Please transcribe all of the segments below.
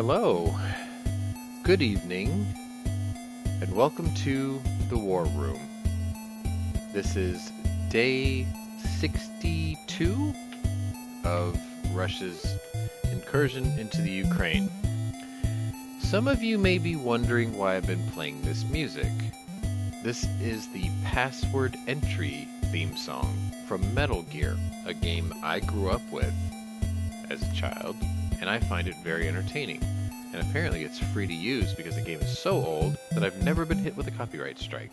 Hello, good evening, and welcome to the War Room. This is day 62 of Russia's incursion into the Ukraine. Some of you may be wondering why I've been playing this music. This is the password entry theme song from Metal Gear, a game I grew up with as a child, and I find it very entertaining. And apparently it's free to use because the game is so old that I've never been hit with a copyright strike.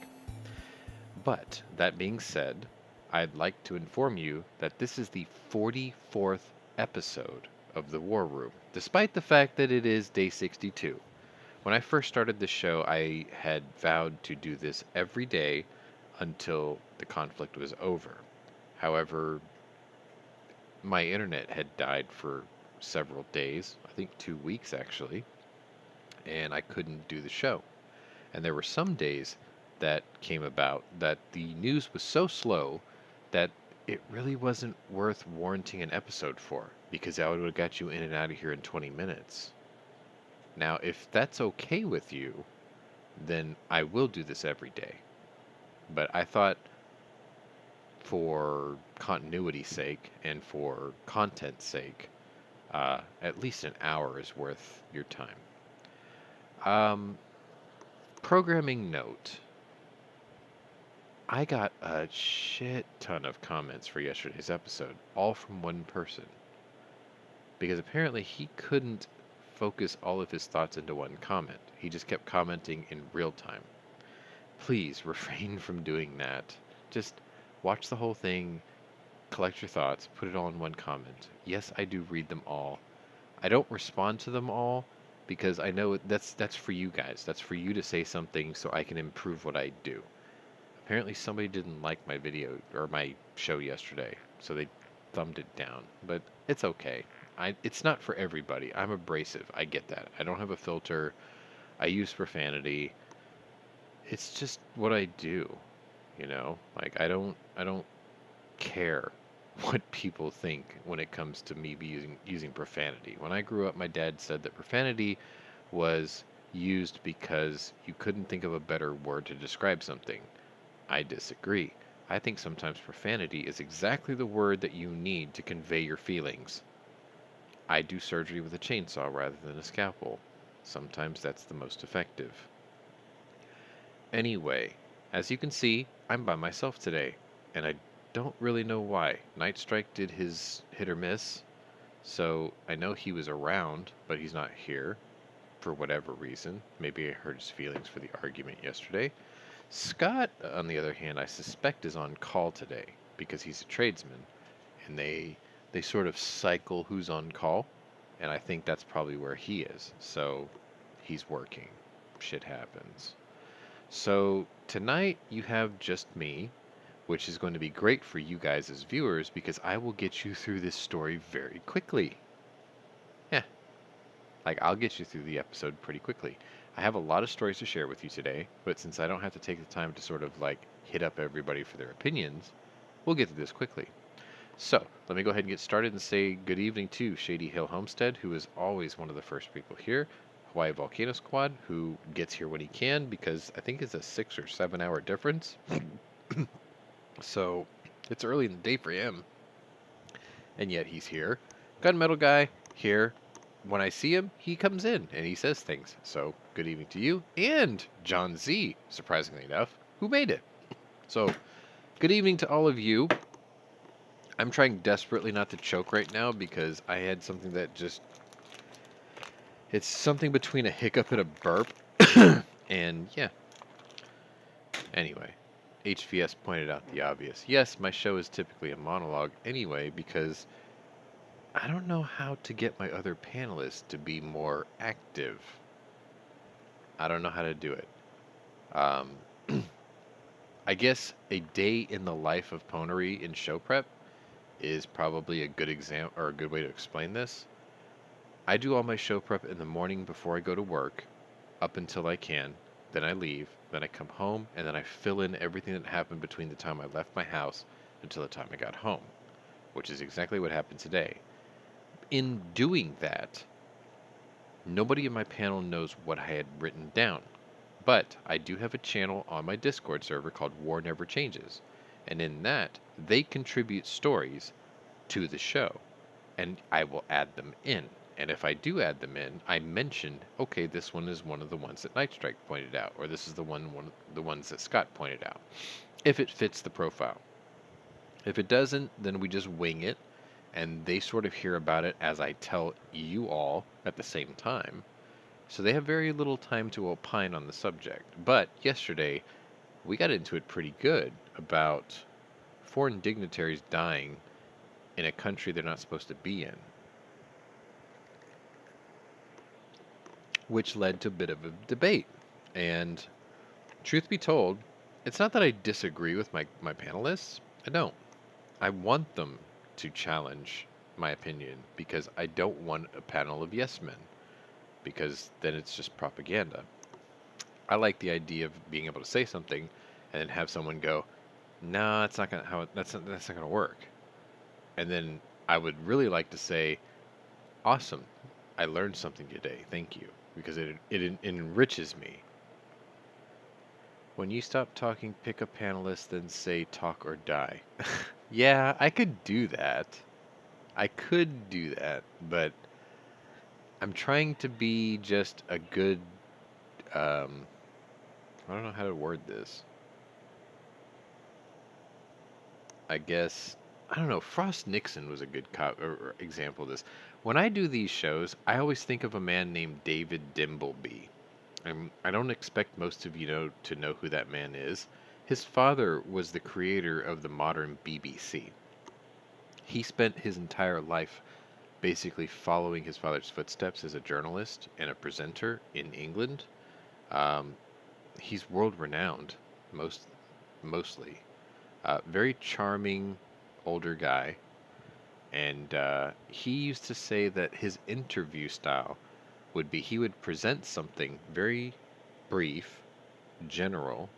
But, that being said, I'd like to inform you that this is the 44th episode of the War Room, despite the fact that it is day 62. When I first started the show, I had vowed to do this every day until the conflict was over. However, my internet had died for several days, I think 2 weeks actually, and I couldn't do the show. And there were some days that came about that the news was so slow that it really wasn't worth warranting an episode for, because I would have got you in and out of here in 20 minutes. Now, if that's okay with you, then I will do this every day. But I thought, for continuity's sake and for content's sake, at least an hour is worth your time. Programming note. I got a shit ton of comments for yesterday's episode, all from one person. Because apparently he couldn't focus all of his thoughts into one comment. He just kept commenting in real time. Please refrain from doing that. Just watch the whole thing, collect your thoughts, put it all in one comment. Yes, I do read them all. I don't respond to them all because I know that's for you guys. That's for you to say something so I can improve what I do. Apparently somebody didn't like my video or my show yesterday, so they thumbed it down. But it's okay. It's not for everybody. I'm abrasive. I get that. I don't have a filter. I use profanity. It's just what I do, you know? Like I don't care what people think when it comes to me using profanity. When I grew up, my dad said that profanity was used because you couldn't think of a better word to describe something. I disagree. I think sometimes profanity is exactly the word that you need to convey your feelings. I do surgery with a chainsaw rather than a scalpel. Sometimes that's the most effective. Anyway, as you can see, I'm by myself today, and I don't really know why. Night Strike did his hit or miss, so I know he was around, but he's not here for whatever reason. Maybe I hurt his feelings for the argument yesterday. Scott, on the other hand, I suspect is on call today because he's a tradesman, and they sort of cycle who's on call, and I think that's probably where he is. So he's working. Shit happens. So tonight you have just me, which is going to be great for you guys as viewers because I will get you through this story very quickly. Yeah, like I'll get you through the episode pretty quickly. I have a lot of stories to share with you today, but since I don't have to take the time to sort of like hit up everybody for their opinions, we'll get through this quickly. So, let me go ahead and get started and say good evening to Shady Hill Homestead, who is always one of the first people here. Hawaii Volcano Squad, who gets here when he can because I think it's a 6 or 7 hour difference. So, it's early in the day for him. And yet he's here. Gunmetal Guy, here. When I see him, he comes in and he says things. So, good evening to you. And John Z, surprisingly enough, who made it. So, good evening to all of you. I'm trying desperately not to choke right now because I had something that just... It's something between a hiccup and a burp. And, yeah. Anyway, HVS pointed out the obvious. Yes, my show is typically a monologue anyway because I don't know how to get my other panelists to be more active. I don't know how to do it. I guess a day in the life of Pwnery in show prep is probably a good example or a good way to explain this. I do all my show prep in the morning before I go to work, up until I can. Then I leave. Then I come home, and then I fill in everything that happened between the time I left my house until the time I got home, which is exactly what happened today. In doing that, Nobody in my panel knows what I had written down, but I do have a channel on my Discord server called War Never Changes, and in that, they contribute stories to the show, and I will add them in. And if I do add them in, I mention, okay, this one is one of the ones that Night Strike pointed out, or this is one of the ones that Scott pointed out, if it fits the profile. If it doesn't, then we just wing it, and they sort of hear about it as I tell you all at the same time. So they have very little time to opine on the subject. But yesterday, we got into it pretty good about foreign dignitaries dying in a country they're not supposed to be in, which led to a bit of a debate. And truth be told, it's not that I disagree with my panelists. I don't. I want them to challenge my opinion because I don't want a panel of yes men, because then it's just propaganda. I like the idea of being able to say something and then have someone go, "Nah, that's not gonna that's not gonna work." And then I would really like to say, "Awesome, I learned something today. Thank you," because it enriches me. When you stop talking, pick a panelist, then say talk or die. Yeah, I could do that. I could do that, but I'm trying to be just a good, um, I don't know how to word this. I guess, I don't know, Frost Nixon was a good or example of this. When I do these shows, I always think of a man named David Dimbleby. I don't expect most of you to know who that man is. His father was the creator of the modern BBC. He spent his entire life basically following his father's footsteps as a journalist and a presenter in England. Um, he's world renowned, mostly. Very charming older guy, and he used to say that his interview style would be he would present something very brief, general,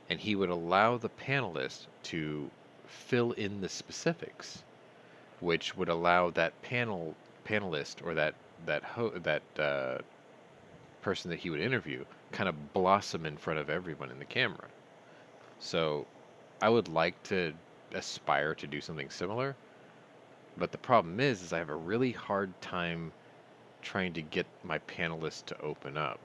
and he would allow the panelists to fill in the specifics, which would allow that panelist or that person that he would interview kind of blossom in front of everyone in the camera. So I would like to aspire to do something similar, but the problem is I have a really hard time trying to get my panelists to open up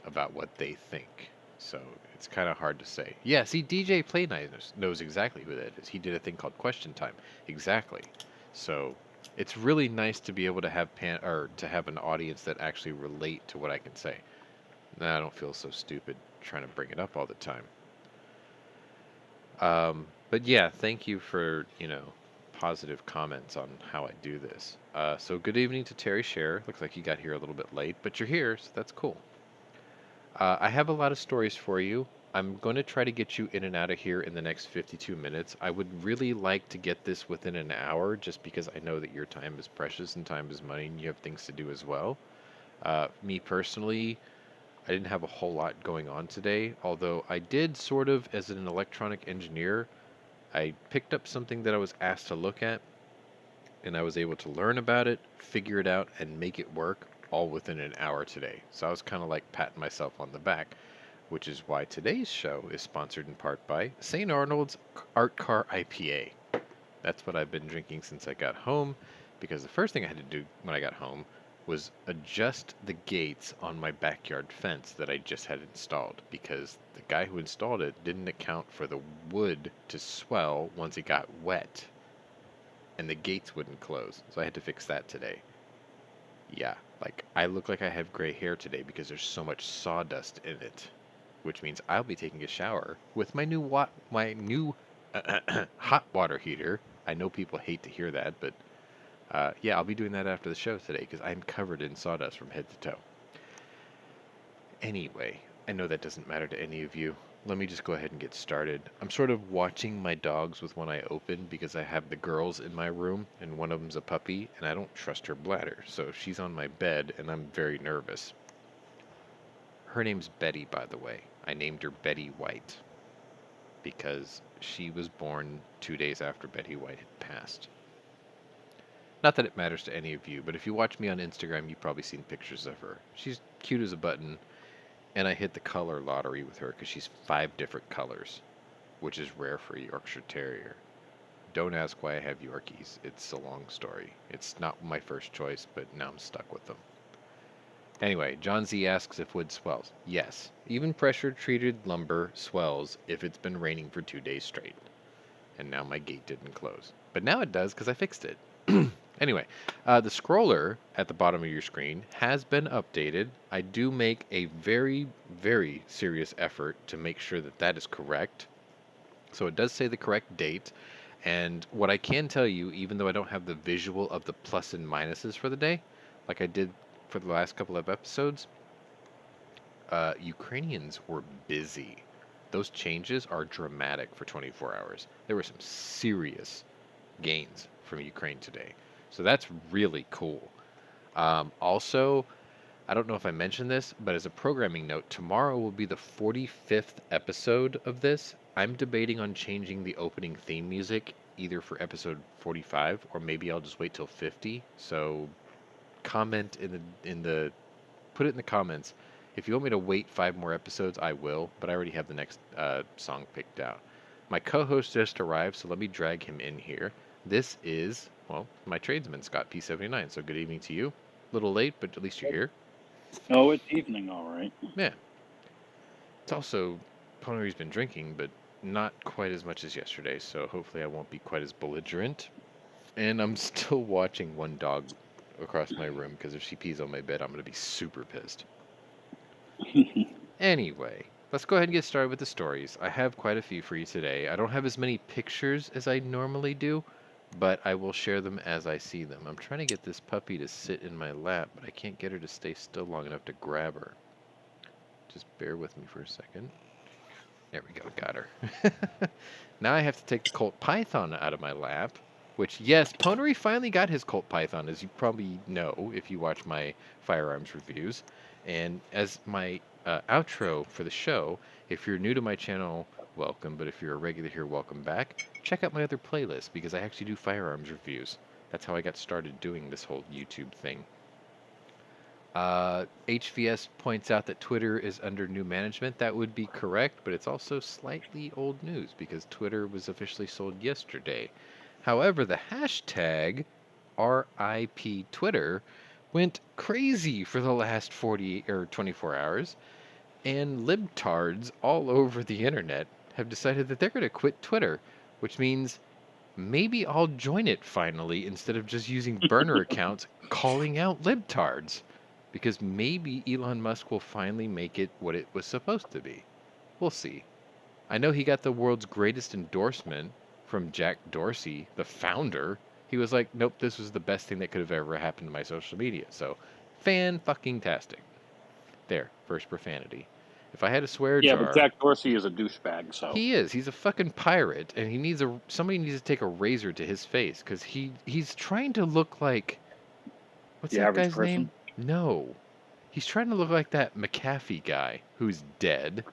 about what they think. So it's kind of hard to say. Yeah, see, DJ Play knows exactly who that is. He did a thing called Question Time. Exactly. So it's really nice to be able to have to have an audience that actually relate to what I can say. Now I don't feel so stupid trying to bring it up all the time. But yeah, thank you for, positive comments on how I do this. So good evening to Terry Scher. Looks like you got here a little bit late, but you're here, so that's cool. I have a lot of stories for you. I'm going to try to get you in and out of here in the next 52 minutes. I would really like to get this within an hour just because I know that your time is precious and time is money and you have things to do as well. Me personally, I didn't have a whole lot going on today, although I did sort of, as an electronic engineer, I picked up something that I was asked to look at, and I was able to learn about it, figure it out, and make it work all within an hour today. So I was kind of like patting myself on the back, which is why today's show is sponsored in part by St. Arnold's Art Car IPA. That's what I've been drinking since I got home, because the first thing I had to do when I got home was adjust the gates on my backyard fence that I just had installed, because the guy who installed it didn't account for the wood to swell once it got wet, and the gates wouldn't close, so I had to fix that today. Yeah, like I look like I have gray hair today because there's so much sawdust in it, which means I'll be taking a shower with my new hot water heater. I know people hate to hear that, but yeah, I'll be doing that after the show today because I'm covered in sawdust from head to toe. Anyway, I know that doesn't matter to any of you. Let me just go ahead and get started. I'm sort of watching my dogs with one eye open because I have the girls in my room and one of them's a puppy and I don't trust her bladder. So she's on my bed and I'm very nervous. Her name's Betty, by the way. I named her Betty White because she was born 2 days after Betty White had passed. Not that it matters to any of you, but if you watch me on Instagram, you've probably seen pictures of her. She's cute as a button, and I hit the color lottery with her because she's 5 different colors, which is rare for a Yorkshire Terrier. Don't ask why I have Yorkies. It's a long story. It's not my first choice, but now I'm stuck with them. Anyway, John Z asks if wood swells. Yes, even pressure-treated lumber swells if it's been raining for 2 days straight. And now my gate didn't close. But now it does because I fixed it. Anyway, the scroller at the bottom of your screen has been updated. I do make a very, very serious effort to make sure that that is correct. So it does say the correct date. And what I can tell you, even though I don't have the visual of the plus and minuses for the day, like I did for the last couple of episodes, Ukrainians were busy. Those changes are dramatic for 24 hours. There were some serious gains from Ukraine today. So that's really cool. Also, I don't know if I mentioned this, but as a programming note, tomorrow will be the 45th episode of this. I'm debating on changing the opening theme music either for episode 45 or maybe I'll just wait till 50. So comment put it in the comments. If you want me to wait 5 more episodes, I will, but I already have the next song picked out. My co-host just arrived, so let me drag him in here. This is, well, my tradesman, Scott P79, so good evening to you. A little late, but at least you're here. Oh, it's evening, all right. Yeah. It's also, Pwnery's been drinking, but not quite as much as yesterday, so hopefully I won't be quite as belligerent. And I'm still watching one dog across my room, because if she pees on my bed, I'm going to be super pissed. Anyway, let's go ahead and get started with the stories. I have quite a few for you today. I don't have as many pictures as I normally do, but I will share them as I see them. I'm trying to get this puppy to sit in my lap, but I can't get her to stay still long enough to grab her. Just bear with me for a second. There we go, got her. Now I have to take the Colt Python out of my lap, which, yes, Pwnery finally got his Colt Python, as you probably know if you watch my firearms reviews. And as my outro for the show, if you're new to my channel, welcome, but if you're a regular here, welcome back. Check out my other playlist, because I actually do firearms reviews. That's how I got started doing this whole YouTube thing. HVS points out that Twitter is under new management. That would be correct, but it's also slightly old news, because Twitter was officially sold yesterday. However, the hashtag RIP Twitter went crazy for the last 40 or 24 hours, and libtards all over the internet have decided that they're going to quit Twitter, which means maybe I'll join it finally instead of just using burner accounts calling out libtards, because maybe Elon Musk will finally make it what it was supposed to be. We'll see. I know he got the world's greatest endorsement from Jack Dorsey, the founder. He was like, nope, this was the best thing that could have ever happened to my social media. So, fan-fucking-tastic. There, first profanity. If I had a swear Yeah, jar... but Jack Dorsey is a douchebag, so... He is. He's a fucking pirate, and he needs somebody needs to take a razor to his face, because he's trying to look like... What's The that average guy's person? name? No. He's trying to look like that McAfee guy, who's dead.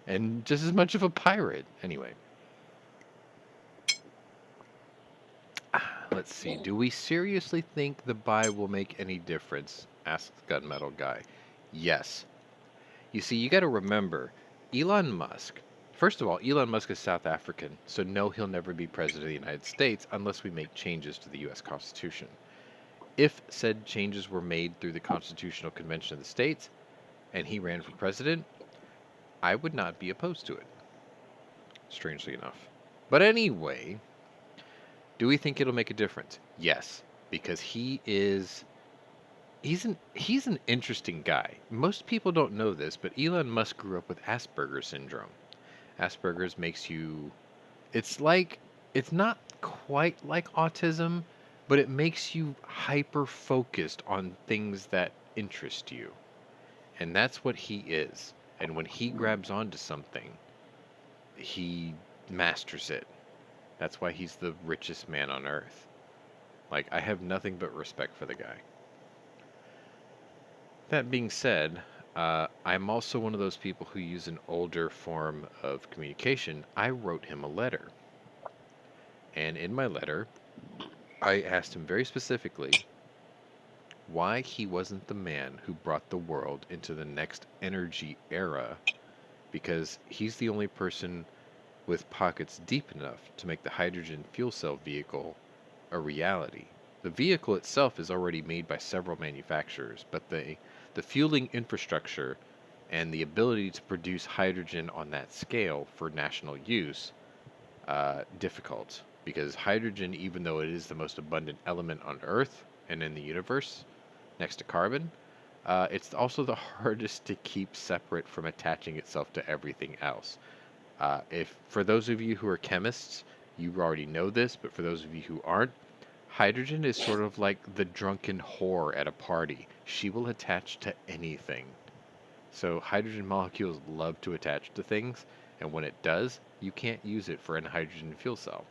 And just as much of a pirate. Anyway. Let's see. Do we seriously think the buy will make any difference? Asks Gunmetal Guy. Yes. You see, you got to remember, Elon Musk. First of all, Elon Musk is South African, so no, he'll never be president of the United States unless we make changes to the U.S. Constitution. If said changes were made through the Constitutional Convention of the States, and he ran for president, I would not be opposed to it. Strangely enough. But anyway, do we think it'll make a difference? Yes, because he's an interesting guy. Most people don't know this, but Elon Musk grew up with Asperger's syndrome. Asperger's makes you... It's not quite like autism, but it makes you hyper-focused on things that interest you. And that's what he is. And when he grabs onto something, he masters it. That's why he's the richest man on earth. Like, I have nothing but respect for the guy. That being said, I'm also one of those people who use an older form of communication. I wrote him a letter. And in my letter, I asked him very specifically why he wasn't the man who brought the world into the next energy era, because he's the only person with pockets deep enough to make the hydrogen fuel cell vehicle a reality. The vehicle itself is already made by several manufacturers, but the fueling infrastructure and the ability to produce hydrogen on that scale for national use, difficult. Because hydrogen, even though it is the most abundant element on Earth and in the universe, next to carbon, it's also the hardest to keep separate from attaching itself to everything else. If for those of you who are chemists, you already know this, but for those of you who aren't, hydrogen is sort of like the drunken whore at a party. She will attach to anything. So hydrogen molecules love to attach to things, and when it does, you can't use it for a hydrogen fuel cell.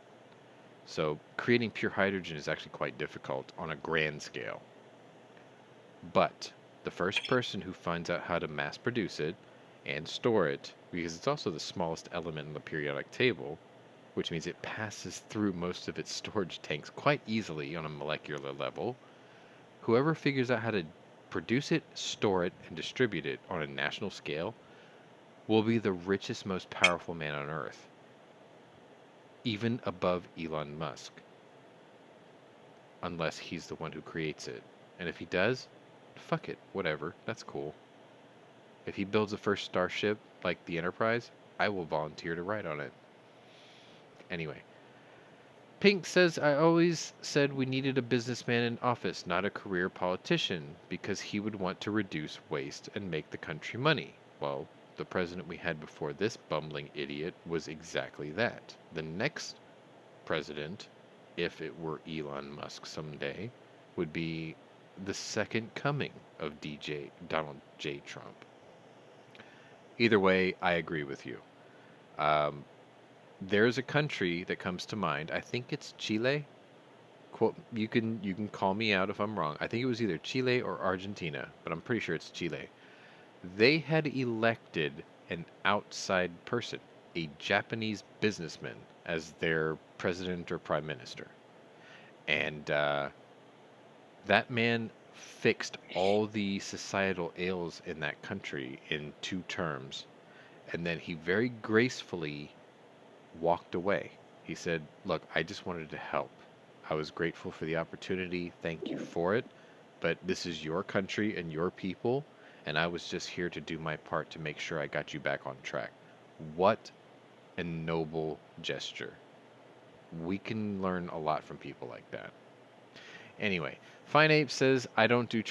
So creating pure hydrogen is actually quite difficult on a grand scale. But the first person who finds out how to mass produce it and store it, because it's also the smallest element in the periodic table, which means it passes through most of its storage tanks quite easily on a molecular level, whoever figures out how to produce it, store it, and distribute it on a national scale will be the richest, most powerful man on Earth, even above Elon Musk, unless he's the one who creates it. And if he does, fuck it, whatever, that's cool. If he builds the first starship, like the Enterprise, I will volunteer to ride on it. Anyway, Pink says, I always said we needed a businessman in office, not a career politician, because he would want to reduce waste and make the country money. Well, the president we had before this bumbling idiot was exactly that. The next president, if it were Elon Musk someday, would be the second coming of Donald J. Trump. Either way, I agree with you. Um, there's a country that comes to mind. I think it's Chile. Quote, you can call me out if I'm wrong. I think it was either Chile or Argentina, but I'm pretty sure it's Chile. They had elected an outside person, a Japanese businessman, as their president or prime minister. And that man fixed all the societal ills in that country in 2 terms. And then he very gracefully walked away. He said, look, I just wanted to help. I was grateful for the opportunity. Thank you for it. But this is your country and your people, and I was just here to do my part to make sure I got you back on track. What a noble gesture. We can learn a lot from people like that. Anyway, Fine Ape says, I don't do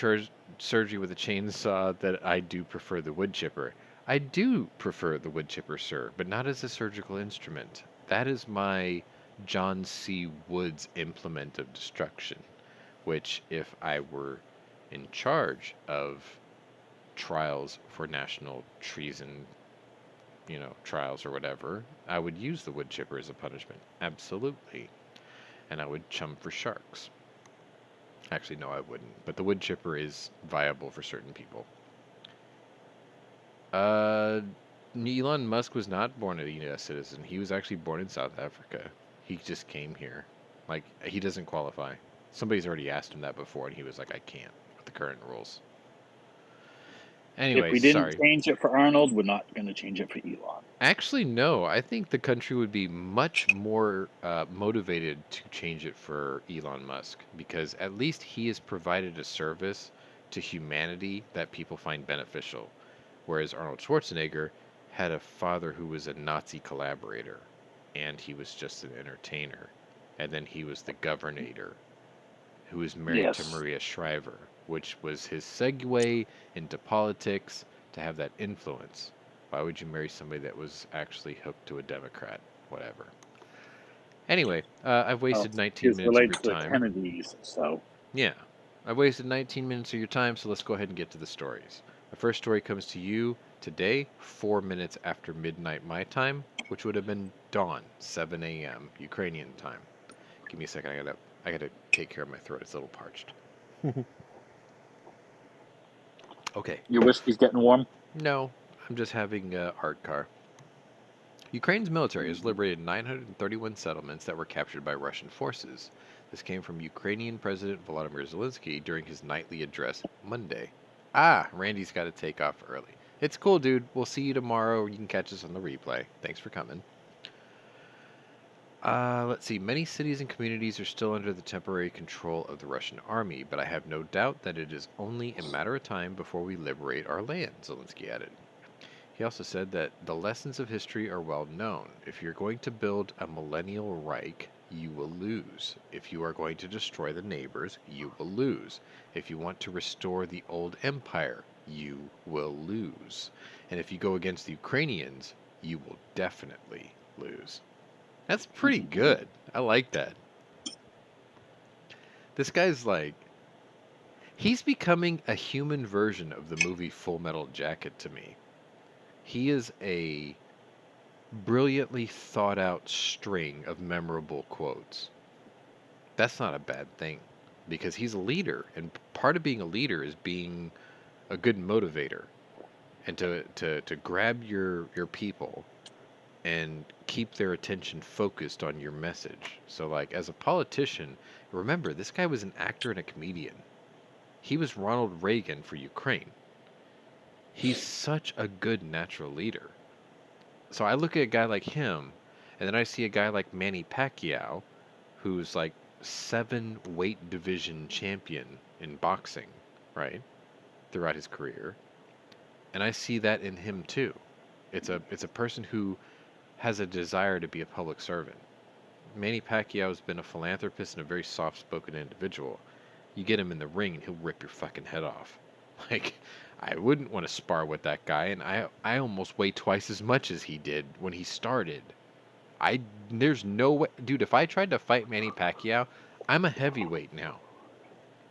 surgery with a chainsaw, that I do prefer the wood chipper. I do prefer the wood chipper, sir, but not as a surgical instrument. That is my John C. Woods implement of destruction, which, if I were in charge of trials for national treason, trials or whatever, I would use the wood chipper as a punishment. Absolutely. And I would chum for sharks. Actually, no, I wouldn't. But the wood chipper is viable for certain people. Elon Musk was not born a U.S. citizen. He was actually born in South Africa. He just came here. Like, he doesn't qualify. Somebody's already asked him that before, and he was like, I can't with the current rules. Anyway, If we didn't sorry. change it for Arnold, we're not going to change it for Elon. Actually, no. I think the country would be much more motivated to change it for Elon Musk, because at least he has provided a service to humanity that people find beneficial. Whereas Arnold Schwarzenegger had a father who was a Nazi collaborator, and he was just an entertainer. And then he was the governor, who was married to Yes. Maria Shriver, which was his segue into politics to have that influence. Why would you marry somebody that was actually hooked to a Democrat? Whatever. Anyway, I've wasted 19 He's minutes of your related to the time. Kennedys, so. Yeah. I've wasted 19 minutes of your time, so let's go ahead and get to the stories. The first story comes to you today, 4 minutes after midnight my time, which would have been dawn, 7 a.m. Ukrainian time. Give me a second, I gotta take care of my throat. It's a little parched. Okay. Your whiskey's getting warm? No, I'm just having art car. Ukraine's military has liberated 931 settlements that were captured by Russian forces. This came from Ukrainian President Volodymyr Zelensky during his nightly address Monday. Ah, Randy's got to take off early. It's cool, dude. We'll see you tomorrow. You can catch us on the replay. Thanks for coming. Let's see. Many cities and communities are still under the temporary control of the Russian army, but I have no doubt that it is only a matter of time before we liberate our land, Zelensky added. He also said that the lessons of history are well known. If you're going to build a millennial Reich, you will lose. If you are going to destroy the neighbors, you will lose. If you want to restore the old empire, you will lose. And if you go against the Ukrainians, you will definitely lose. That's pretty good. I like that. This guy's like, he's becoming a human version of the movie Full Metal Jacket to me. He is a brilliantly thought out string of memorable quotes. That's not a bad thing because he's a leader, and part of being a leader is being a good motivator and to grab your people and keep their attention focused on your message. So like as a politician, remember this guy was an actor and a comedian. He was Ronald Reagan for Ukraine. He's such a good natural leader. So I look at a guy like him, and then I see a guy like Manny Pacquiao, who's like 7 weight division champion in boxing, right? Throughout his career. And I see that in him too. It's a person who has a desire to be a public servant. Manny Pacquiao has been a philanthropist and a very soft-spoken individual. You get him in the ring and he'll rip your fucking head off. Like, I wouldn't want to spar with that guy, and I almost weigh twice as much as he did when he started. There's no way, dude, if I tried to fight Manny Pacquiao, I'm a heavyweight now.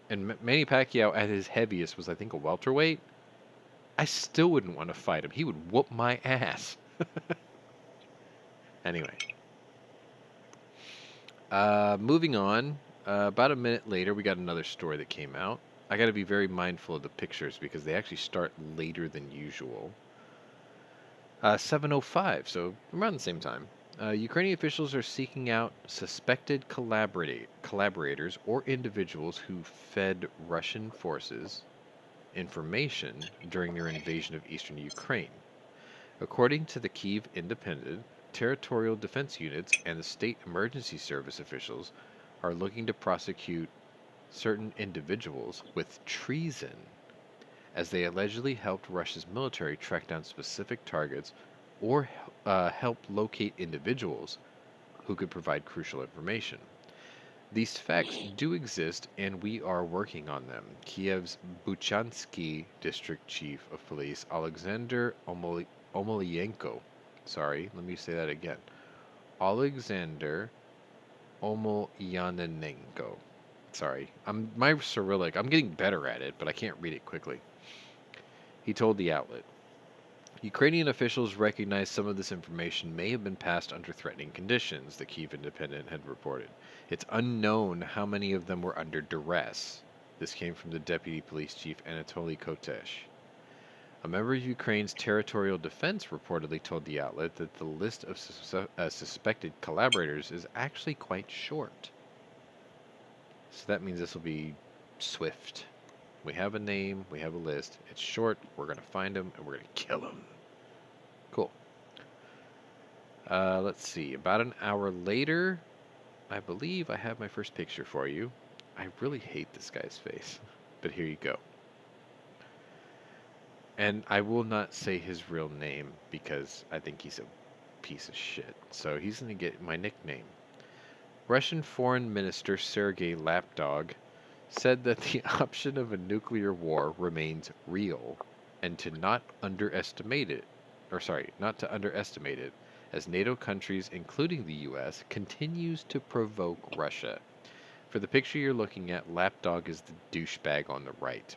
And Manny Pacquiao at his heaviest was, I think, a welterweight. I still wouldn't want to fight him. He would whoop my ass. Anyway. Moving on. About a minute later, we got another story that came out. I got to be very mindful of the pictures because they actually start later than usual. 7:05, so around the same time. Ukrainian officials are seeking out suspected collaborators or individuals who fed Russian forces information during their invasion of eastern Ukraine. According to the Kyiv Independent, territorial defense units and the state emergency service officials are looking to prosecute certain individuals with treason, as they allegedly helped Russia's military track down specific targets or help locate individuals who could provide crucial information. These facts do exist, and we are working on them. Kiev's Buchansky district chief of police, Alexander Omelienko, sorry, let me say that again. Alexander Omelianenko. Sorry, my Cyrillic, I'm getting better at it, but I can't read it quickly. He told the outlet, Ukrainian officials recognize some of this information may have been passed under threatening conditions, the Kyiv Independent had reported. It's unknown how many of them were under duress. This came from the deputy police chief Anatoly Kotesh. A member of Ukraine's territorial defense reportedly told the outlet that the list of suspected collaborators is actually quite short. So that means this will be swift. We have a name, we have a list, it's short, we're going to find him, and we're going to kill him. Cool. Let's see, about an hour later, I believe I have my first picture for you. I really hate this guy's face, but here you go. And I will not say his real name because I think he's a piece of shit. So he's going to get my nickname. Russian Foreign Minister Sergei Lapdog said that the option of a nuclear war remains real and to not underestimate it, as NATO countries, including the US, continues to provoke Russia. For the picture you're looking at, Lapdog is the douchebag on the right.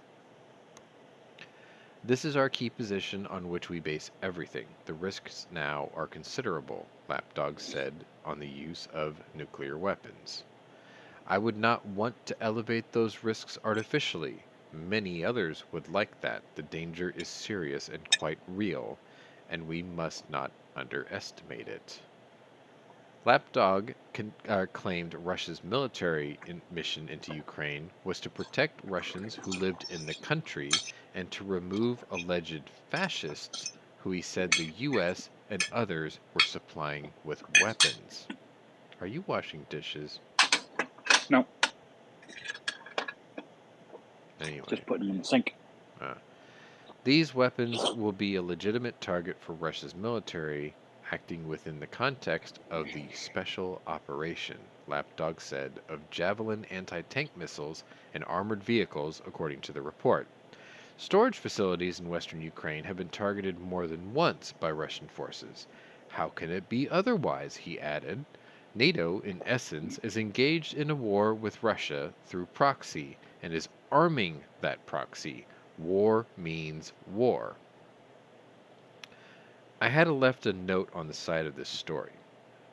This is our key position on which we base everything. The risks now are considerable, Lapdog said on the use of nuclear weapons. I would not want to elevate those risks artificially. Many others would like that. The danger is serious and quite real, and we must not underestimate it. Lapdog claimed Russia's military mission into Ukraine was to protect Russians who lived in the country and to remove alleged fascists who he said the U.S. and others were supplying with weapons. Are you washing dishes? No, Anyway. just putting them in the sink. These weapons will be a legitimate target for Russia's military, acting within the context of the special operation, Lapdog said, of Javelin anti-tank missiles and armored vehicles, according to the report. Storage facilities in western Ukraine have been targeted more than once by Russian forces. How can it be otherwise, he added. NATO, in essence, is engaged in a war with Russia through proxy and is arming that proxy. War means war. I had left a note on the side of this story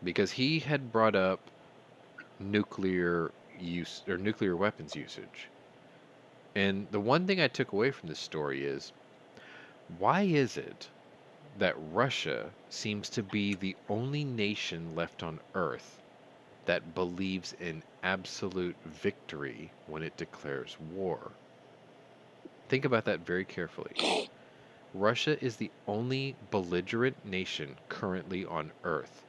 because he had brought up nuclear use or nuclear weapons usage. And the one thing I took away from this story is, why is it that Russia seems to be the only nation left on Earth that believes in absolute victory when it declares war? Think about that very carefully. Russia is the only belligerent nation currently on Earth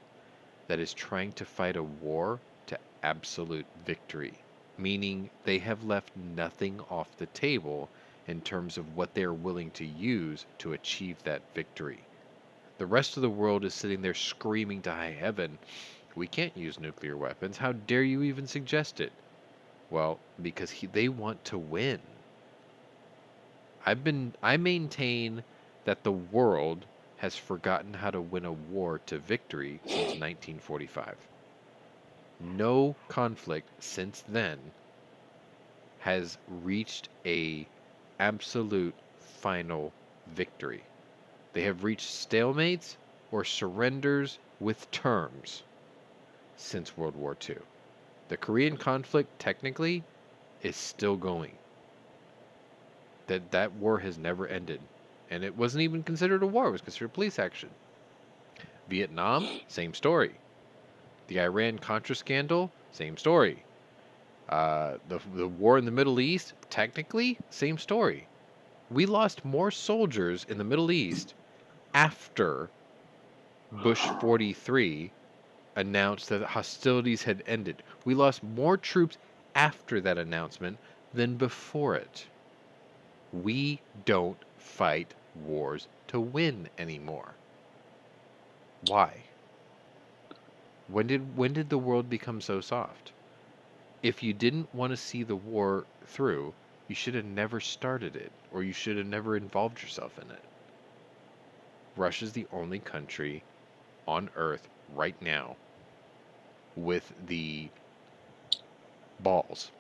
that is trying to fight a war to absolute victory, meaning they have left nothing off the table in terms of what they are willing to use to achieve that victory. The rest of the world is sitting there screaming to high heaven, "We can't use nuclear weapons. How dare you even suggest it?" Well, because they want to win. I maintain that the world has forgotten how to win a war to victory since 1945. No conflict since then has reached a absolute final victory. They have reached stalemates or surrenders with terms since World War II. The Korean conflict technically is still going. That war has never ended. And it wasn't even considered a war. It was considered police action. Vietnam, same story. The Iran-Contra scandal, same story. The war in the Middle East, technically, same story. We lost more soldiers in the Middle East after Bush 43 announced that hostilities had ended. We lost more troops after that announcement than before it. We don't fight wars to win anymore. Why? When did the world become so soft? If you didn't want to see the war through, you should have never started it, or you should have never involved yourself in it. Russia's the only country on Earth right now with the balls.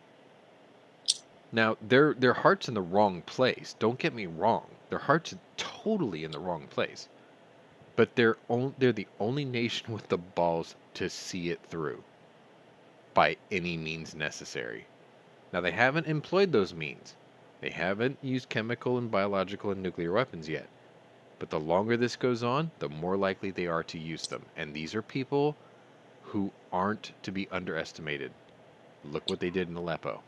Now, their heart's in the wrong place. Don't get me wrong. Their heart's totally in the wrong place. But they're the only nation with the balls to see it through by any means necessary. Now, they haven't employed those means. They haven't used chemical and biological and nuclear weapons yet. But the longer this goes on, the more likely they are to use them. And these are people who aren't to be underestimated. Look what they did in Aleppo.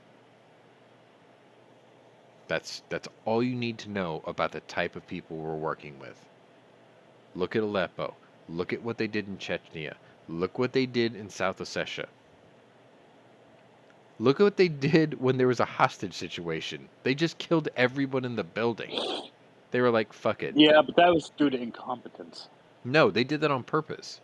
That's all you need to know about the type of people we're working with. Look at Aleppo. Look at what they did in Chechnya. Look what they did in South Ossetia. Look at what they did when there was a hostage situation. They just killed everyone in the building. They were like, fuck it. Yeah, but that was due to incompetence. No, they did that on purpose.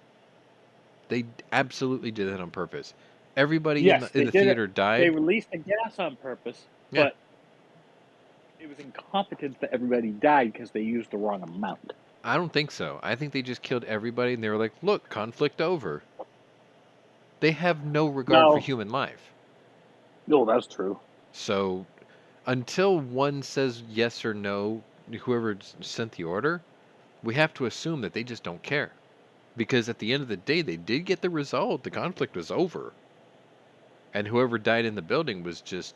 They absolutely did that on purpose. Everybody Yes, in the theater died. They released the gas on purpose, Yeah. but it was incompetence that everybody died because they used the wrong amount. I don't think so. I think they just killed everybody and they were like, look, conflict over. They have no regard for human life. No, that's true. So until one says yes or no, whoever sent the order, we have to assume that they just don't care. Because at the end of the day, they did get the result. The conflict was over. And whoever died in the building was just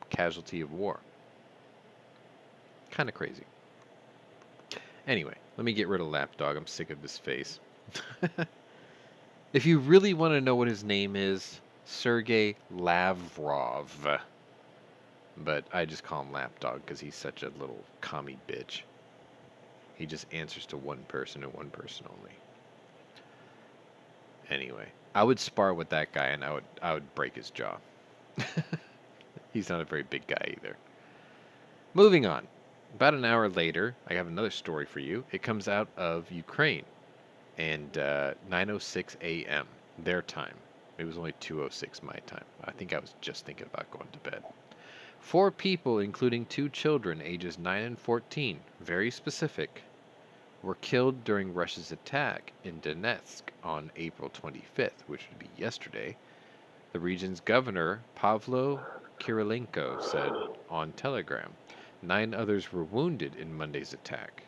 casualty of war. Kind of crazy. Anyway, let me get rid of Lapdog. I'm sick of this face. If you really want to know what his name is, Sergey Lavrov. But I just call him Lapdog because he's such a little commie bitch. He just answers to one person and one person only. Anyway, I would spar with that guy and I would break his jaw. He's not a very big guy either. Moving on. About an hour later, I have another story for you. It comes out of Ukraine, and 9:06 a.m. their time. It was only 2:06 my time. I think I was just thinking about going to bed. 4 people, including 2 children, ages 9 and 14, very specific, were killed during Russia's attack in Donetsk on April 25th, which would be yesterday. The region's governor, Pavlo Kirilenko, said on Telegram. 9 others were wounded in Monday's attack.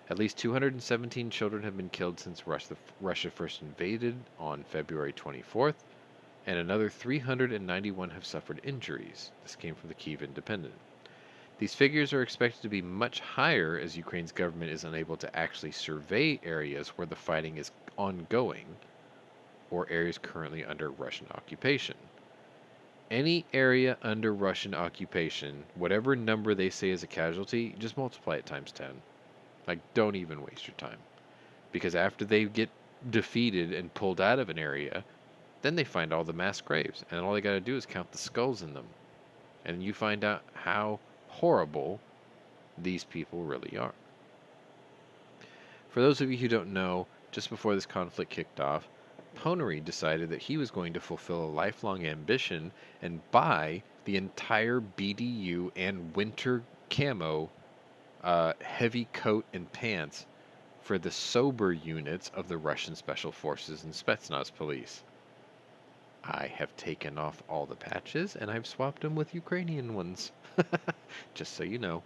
At least 217 children have been killed since Russia first invaded on February 24th, and another 391 have suffered injuries. This came from the Kyiv Independent. These figures are expected to be much higher as Ukraine's government is unable to actually survey areas where the fighting is ongoing or areas currently under Russian occupation. Any area under Russian occupation, whatever number they say is a casualty, just multiply it times 10. Like, don't even waste your time. Because after they get defeated and pulled out of an area, then they find all the mass graves. And all they gotta do is count the skulls in them. And you find out how horrible these people really are. For those of you who don't know, just before this conflict kicked off, Pwnery decided that he was going to fulfill a lifelong ambition and buy the entire BDU and winter camo heavy coat and pants for the sober units of the Russian Special Forces and Spetsnaz police. I have taken off all the patches and I've swapped them with Ukrainian ones. Just so you know.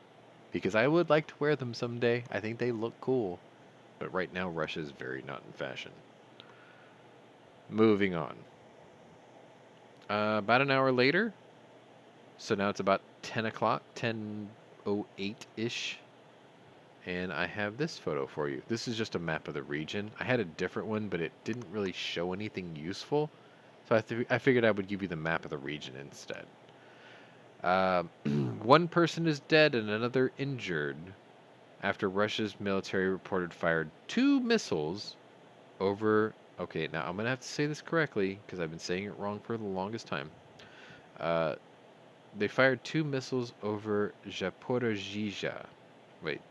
Because I would like to wear them someday. I think they look cool. But right now Russia is very not in fashion. Moving on. About an hour later. So now it's about 10 o'clock. 10:08-ish. And I have this photo for you. This is just a map of the region. I had a different one, but it didn't really show anything useful. So I figured I would give you the map of the region instead. One person is dead and another injured after Russia's military reported fired 2 missiles over... Okay, now I'm going to have to say this correctly because I've been saying it wrong for the longest time. They fired 2 missiles over Zaporizhzhia. Wait,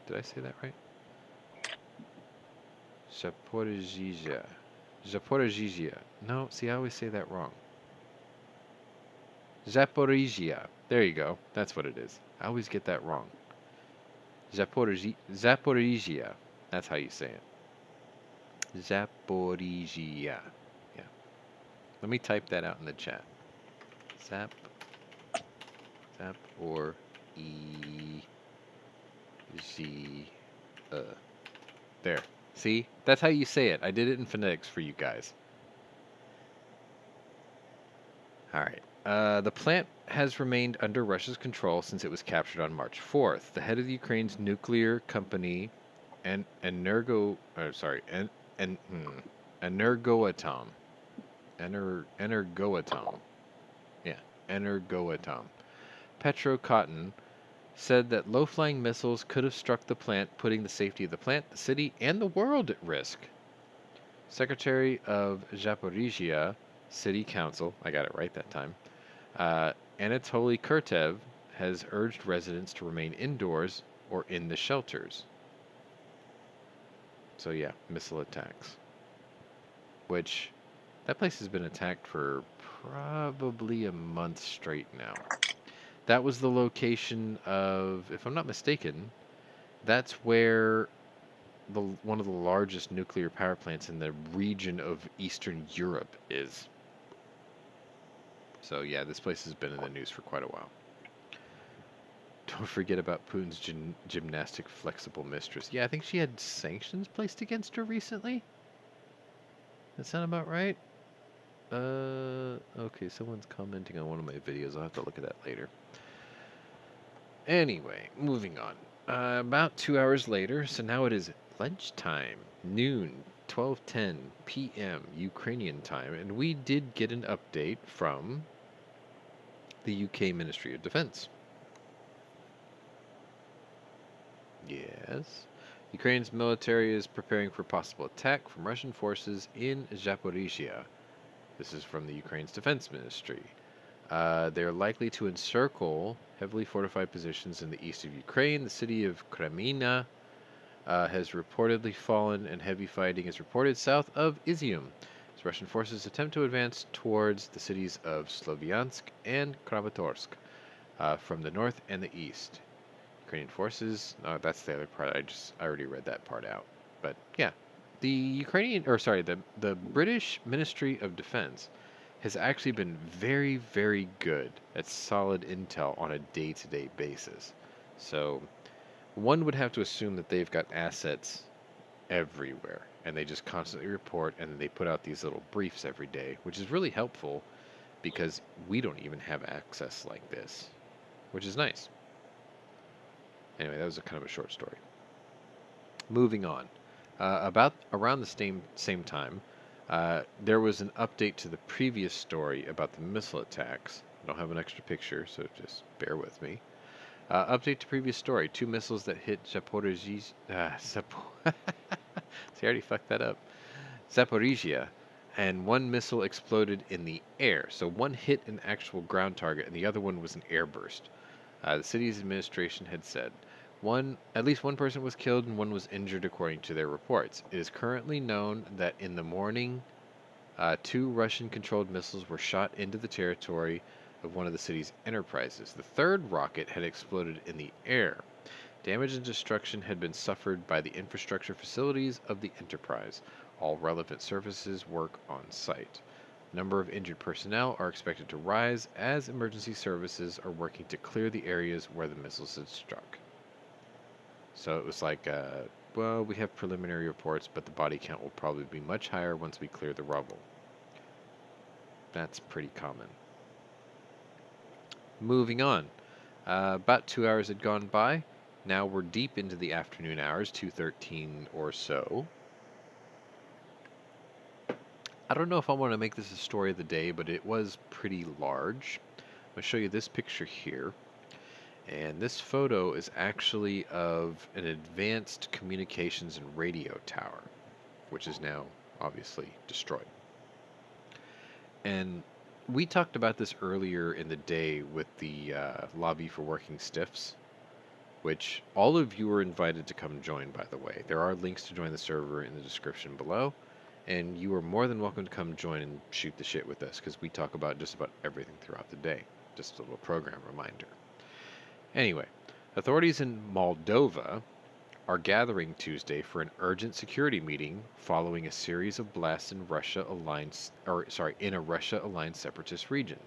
did I say that right? Zaporizhzhia. Zaporizhzhia. No, see, I always say that wrong. Zaporizhzhia. There you go. That's what it is. I always get that wrong. Zaporizhzhia. That's how you say it. Zaporizhzhia. Yeah. Let me type that out in the chat. There. See? That's how you say it. I did it in phonetics for you guys. Alright. The plant has remained under Russia's control since it was captured on March 4th. The head of Ukraine's nuclear company, Energoatom. Yeah, Energoatom. Petro Cotton said that low-flying missiles could have struck the plant, putting the safety of the plant, the city, and the world at risk. Secretary of Zaporizhzhia City Council, I got it right that time, Anatoly Kurtev has urged residents to remain indoors or in the shelters. So yeah, missile attacks. Which, that place has been attacked for probably a month straight now. That was the location of, if I'm not mistaken, that's where one of the largest nuclear power plants in the region of Eastern Europe is. So yeah, this place has been in the news for quite a while. Don't forget about Putin's gymnastic flexible mistress. Yeah, I think she had sanctions placed against her recently. That sound about right? Okay, someone's commenting on one of my videos. I'll have to look at that later. Anyway, moving on. About 2 hours later, so now it is lunchtime, noon, 12:10 p.m. Ukrainian time, and we did get an update from the UK Ministry of Defense. Yes. Ukraine's military is preparing for possible attack from Russian forces in Zaporizhia. This is from the Ukraine's defense ministry. They're likely to encircle heavily fortified positions in the east of Ukraine. The city of Kreminna has reportedly fallen, and heavy fighting is reported south of Izium as Russian forces attempt to advance towards the cities of Sloviansk and Kramatorsk from the north and the east. Ukrainian forces. No, that's the other part. I already read that part out. But yeah, the British Ministry of Defense has actually been very, very good at solid intel on a day-to-day basis. So one would have to assume that they've got assets everywhere, and they just constantly report, and they put out these little briefs every day, which is really helpful because we don't even have access like this, which is nice. Anyway, that was kind of a short story. Moving on. About around the same time, there was an update to the previous story about the missile attacks. I don't have an extra picture, so just bear with me. Update to previous story. 2 missiles that hit Zaporizhia. See, I already fucked that up. Zaporizhia, and 1 missile exploded in the air. So one hit an actual ground target, and the other one was an airburst. The city's administration had said at least one person was killed and 1 was injured, according to their reports. It is currently known that in the morning, 2 Russian-controlled missiles were shot into the territory of one of the city's enterprises. The 3rd rocket had exploded in the air. Damage and destruction had been suffered by the infrastructure facilities of the enterprise. All relevant services work on site. Number of injured personnel are expected to rise as emergency services are working to clear the areas where the missiles had struck. So it was like, well, we have preliminary reports, but the body count will probably be much higher once we clear the rubble. That's pretty common. Moving on. About 2 hours had gone by. Now we're deep into the afternoon hours, 2:13 or so. I don't know if I want to make this a story of the day, but it was pretty large. I'm going to show you this picture here. And this photo is actually of an advanced communications and radio tower, which is now obviously destroyed. And we talked about this earlier in the day with the Lobby for Working Stiffs, which all of you are invited to come join, by the way. There are links to join the server in the description below, and you are more than welcome to come join and shoot the shit with us, because we talk about just about everything throughout the day. Just a little program reminder. Anyway, authorities in Moldova are gathering Tuesday for an urgent security meeting following a series of blasts in in a Russia-aligned separatist region,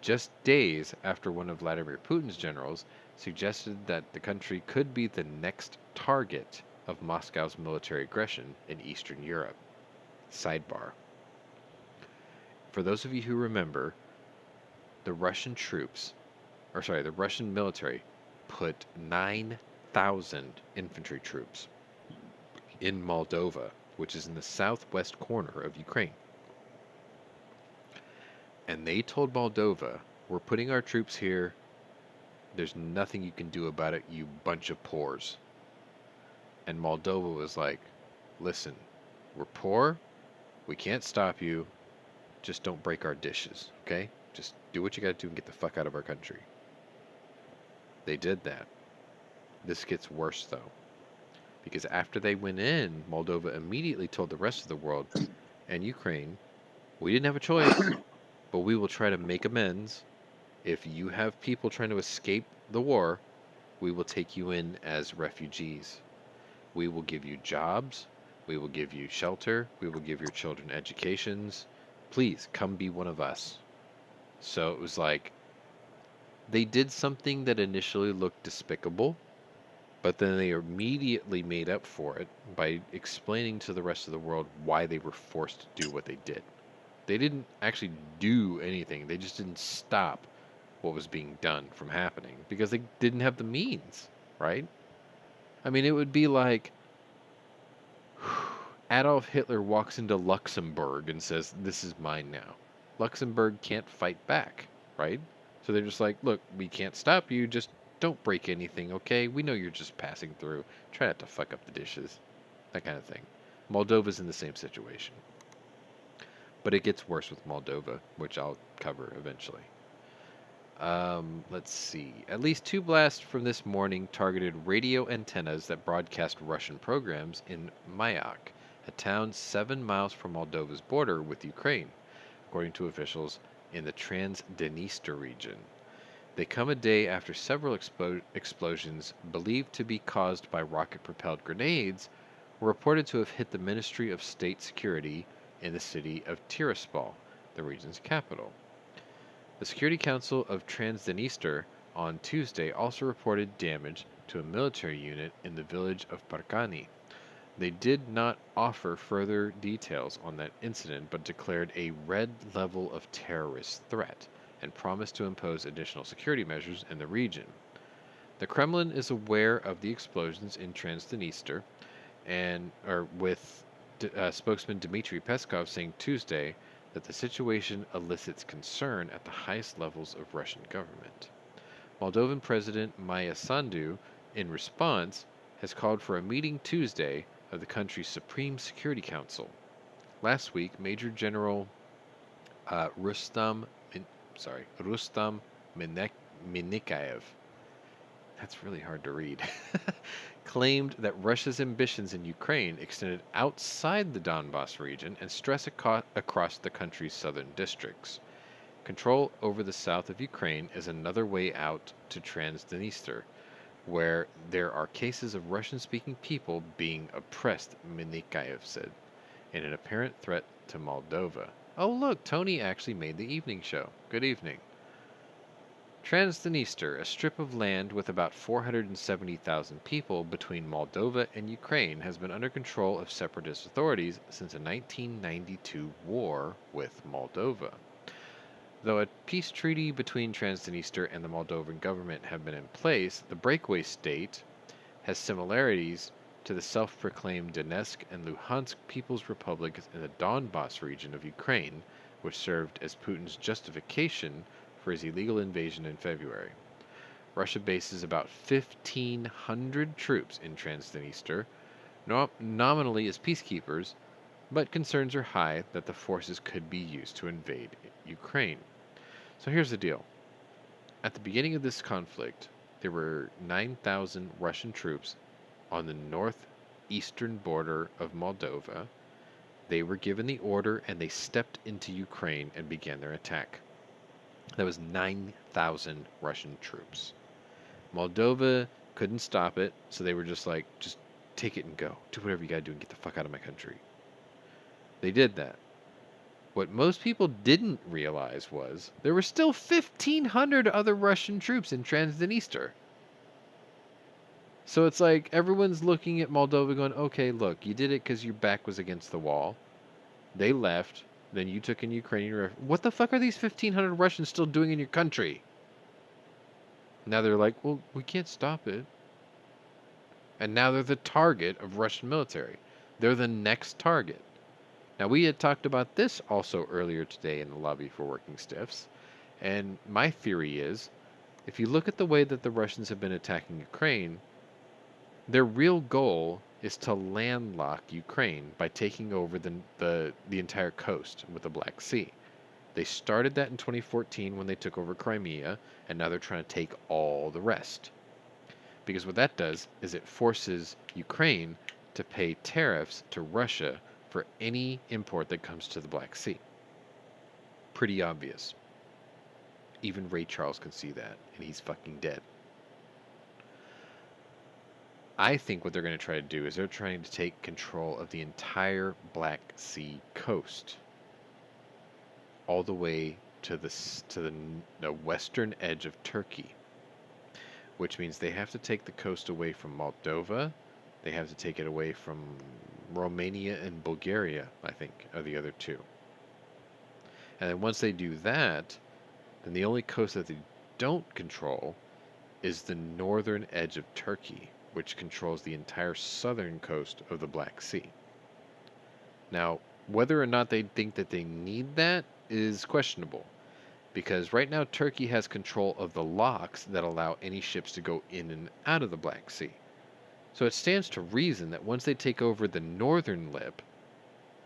just days after one of Vladimir Putin's generals suggested that the country could be the next target of Moscow's military aggression in Eastern Europe. Sidebar. For those of you who remember, the Russian military put 9,000 infantry troops in Moldova, which is in the southwest corner of Ukraine. And they told Moldova, we're putting our troops here. There's nothing you can do about it, you bunch of pores. And Moldova was like, listen, we're poor. We can't stop you. Just don't break our dishes, okay? Just do what you gotta do and get the fuck out of our country. They did that. This gets worse, though. Because after they went in, Moldova immediately told the rest of the world and Ukraine, we didn't have a choice, but we will try to make amends. If you have people trying to escape the war, we will take you in as refugees. We will give you jobs. We will give you shelter. We will give your children educations. Please, come be one of us. So it was like, they did something that initially looked despicable, but then they immediately made up for it by explaining to the rest of the world why they were forced to do what they did. They didn't actually do anything. They just didn't stop what was being done from happening because they didn't have the means, right? I mean, it would be like Adolf Hitler walks into Luxembourg and says, "This is mine now." Luxembourg can't fight back, right? So they're just like, "Look, we can't stop you. Just don't break anything, okay? We know you're just passing through. Try not to fuck up the dishes." That kind of thing. Moldova's in the same situation. But it gets worse with Moldova, which I'll cover eventually. Let's see. At least 2 blasts from this morning targeted radio antennas that broadcast Russian programs in Mayak, a town 7 miles from Moldova's border with Ukraine, according to officials in the Transdniester region. They come a day after several explosions believed to be caused by rocket-propelled grenades were reported to have hit the Ministry of State Security in the city of Tiraspol, the region's capital. The Security Council of Transdniester on Tuesday also reported damage to a military unit in the village of Parkani. They did not offer further details on that incident but declared a red level of terrorist threat and promised to impose additional security measures in the region. The Kremlin is aware of the explosions in Transdniester with spokesman Dmitry Peskov saying Tuesday that the situation elicits concern at the highest levels of Russian government. Moldovan President Maya Sandu, in response, has called for a meeting Tuesday of the country's Supreme Security Council. Last week, Major General Rustam Minikayev, that's really hard to read, claimed that Russia's ambitions in Ukraine extended outside the Donbas region and stress across the country's southern districts. Control over the south of Ukraine is another way out to Transdniester, where there are cases of Russian-speaking people being oppressed, Minikayev said, in an apparent threat to Moldova. Oh look, Tony actually made the evening show. Good evening. Transdniester, a strip of land with about 470,000 people between Moldova and Ukraine, has been under control of separatist authorities since a 1992 war with Moldova. Though a peace treaty between Transdniester and the Moldovan government have been in place, the breakaway state has similarities to the self-proclaimed Donetsk and Luhansk People's Republics in the Donbas region of Ukraine, which served as Putin's justification for his illegal invasion in February. Russia bases about 1,500 troops in Transdniester, nominally as peacekeepers, but concerns are high that the forces could be used to invade Ukraine. So here's the deal. At the beginning of this conflict, there were 9,000 Russian troops on the northeastern border of Moldova. They were given the order and they stepped into Ukraine and began their attack. That was 9,000 Russian troops. Moldova couldn't stop it, so they were just like, just take it and go. Do whatever you gotta do and get the fuck out of my country. They did that. What most people didn't realize was there were still 1,500 other Russian troops in Transdniester. So it's like everyone's looking at Moldova going, okay, look, you did it because your back was against the wall. They left. Then you took in Ukrainian. What the fuck are these 1,500 Russians still doing in your country? Now they're like, well, we can't stop it. And now they're the target of Russian military. They're the next target. Now, we had talked about this also earlier today in the Lobby for Working Stiffs. And my theory is, if you look at the way that the Russians have been attacking Ukraine, their real goal is to landlock Ukraine by taking over the entire coast with the Black Sea. They started that in 2014 when they took over Crimea, and now they're trying to take all the rest. Because what that does is it forces Ukraine to pay tariffs to Russia for any import that comes to the Black Sea. Pretty obvious. Even Ray Charles can see that, and he's fucking dead. I think what they're going to try to do is they're trying to take control of the entire Black Sea coast, all the way to the western edge of Turkey, which means they have to take the coast away from Moldova. They have to take it away from Romania and Bulgaria, I think, are the other two. And then once they do that, then the only coast that don't control is the northern edge of Turkey, which controls the entire southern coast of the Black Sea. Now, whether or not they think that they need that is questionable, because right now Turkey has control of the locks that allow any ships to go in and out of the Black Sea. So it stands to reason that once they take over the northern lip,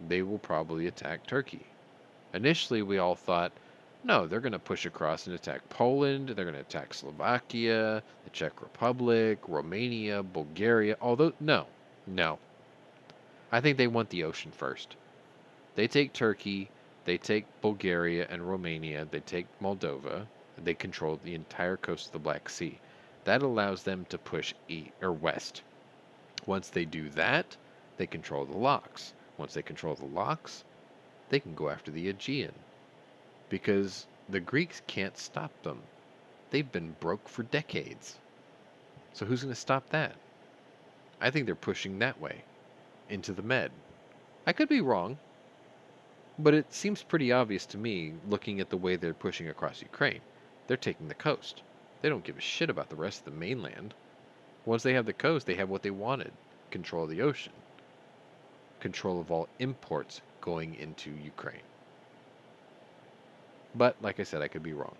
they will probably attack Turkey. Initially, we all thought, no, they're going to push across and attack Poland, they're going to attack Slovakia, the Czech Republic, Romania, Bulgaria, although, no. I think they want the ocean first. They take Turkey, they take Bulgaria and Romania, they take Moldova, and they control the entire coast of the Black Sea. That allows them to push east or west. Once they do that, they control the locks. Once they control the locks, they can go after the Aegean. Because the Greeks can't stop them. They've been broke for decades. So who's going to stop that? I think they're pushing that way, into the Med. I could be wrong, but it seems pretty obvious to me looking at the way they're pushing across Ukraine. They're taking the coast. They don't give a shit about the rest of the mainland. Once they have the coast, they have what they wanted. Control of the ocean. Control of all imports going into Ukraine. But, like I said, I could be wrong.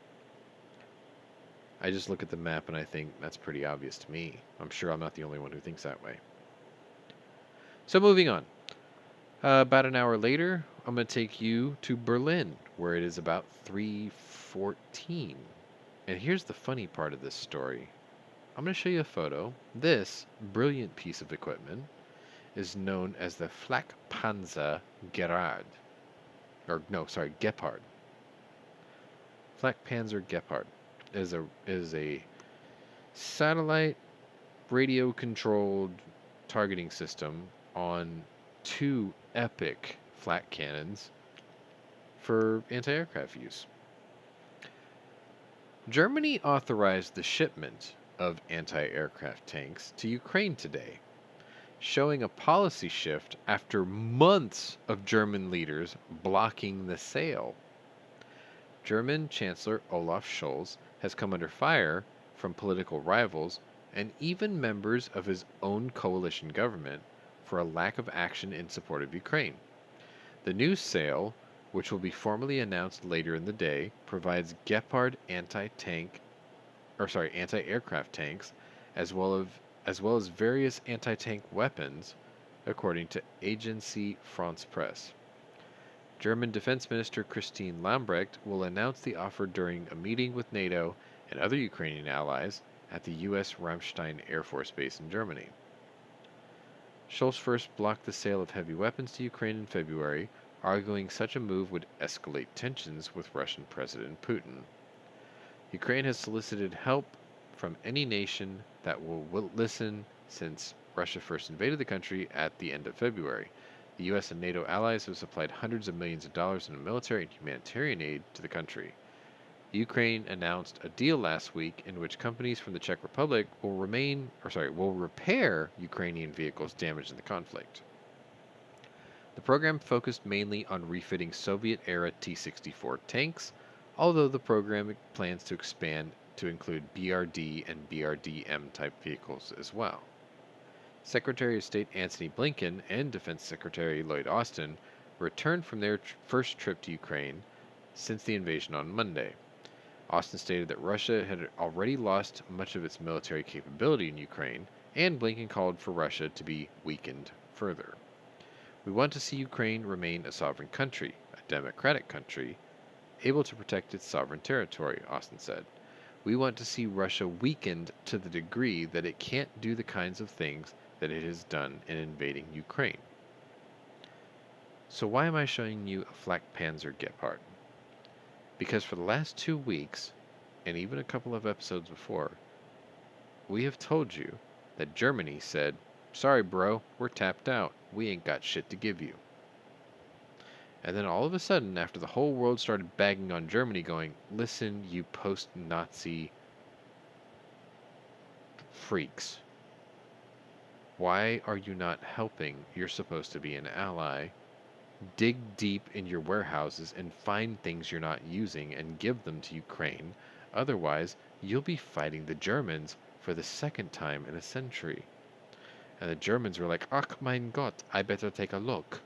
I just look at the map and I think that's pretty obvious to me. I'm sure I'm not the only one who thinks that way. So moving on. About an hour later, I'm going to take you to Berlin, where it is about 3:14. And here's the funny part of this story. I'm going to show you a photo. This brilliant piece of equipment is known as the Flakpanzer Gerard. Gepard. Flakpanzer Gepard is a satellite radio-controlled targeting system on two epic flak cannons for anti-aircraft use. Germany authorized the shipment of anti-aircraft tanks to Ukraine today, showing a policy shift after months of German leaders blocking the sale. German Chancellor Olaf Scholz has come under fire from political rivals and even members of his own coalition government for a lack of action in support of Ukraine. The new sale, which will be formally announced later in the day, provides Gepard anti-aircraft tanks, as well as various anti-tank weapons, according to Agency France Presse. German Defense Minister Christine Lambrecht will announce the offer during a meeting with NATO and other Ukrainian allies at the U.S. Ramstein Air Force Base in Germany. Scholz first blocked the sale of heavy weapons to Ukraine in February, arguing such a move would escalate tensions with Russian President Putin. Ukraine has solicited help from any nation that will listen since Russia first invaded the country at the end of February. The U.S. and NATO allies have supplied hundreds of millions of dollars in military and humanitarian aid to the country. Ukraine announced a deal last week in which companies from the Czech Republic will repair Ukrainian vehicles damaged in the conflict. The program focused mainly on refitting Soviet-era T-64 tanks, although the program plans to expand to include BRD and BRDM type vehicles as well. Secretary of State Antony Blinken and Defense Secretary Lloyd Austin returned from their first trip to Ukraine since the invasion on Monday. Austin stated that Russia had already lost much of its military capability in Ukraine, and Blinken called for Russia to be weakened further. We want to see Ukraine remain a sovereign country, a democratic country, able to protect its sovereign territory, Austin said. We want to see Russia weakened to the degree that it can't do the kinds of things that it has done in invading Ukraine. So why am I showing you a Flakpanzer Gepard? Because for the last 2 weeks, and even a couple of episodes before, we have told you that Germany said, sorry bro, we're tapped out. We ain't got shit to give you. And then all of a sudden, after the whole world started bagging on Germany going, listen, you post-Nazi freaks. Why are you not helping? You're supposed to be an ally. dig deep in your warehouses and find things you're not using and give them to Ukraine. Otherwise, you'll be fighting the Germans for the second time in a century. And the Germans were like, ach mein Gott, I better take a look.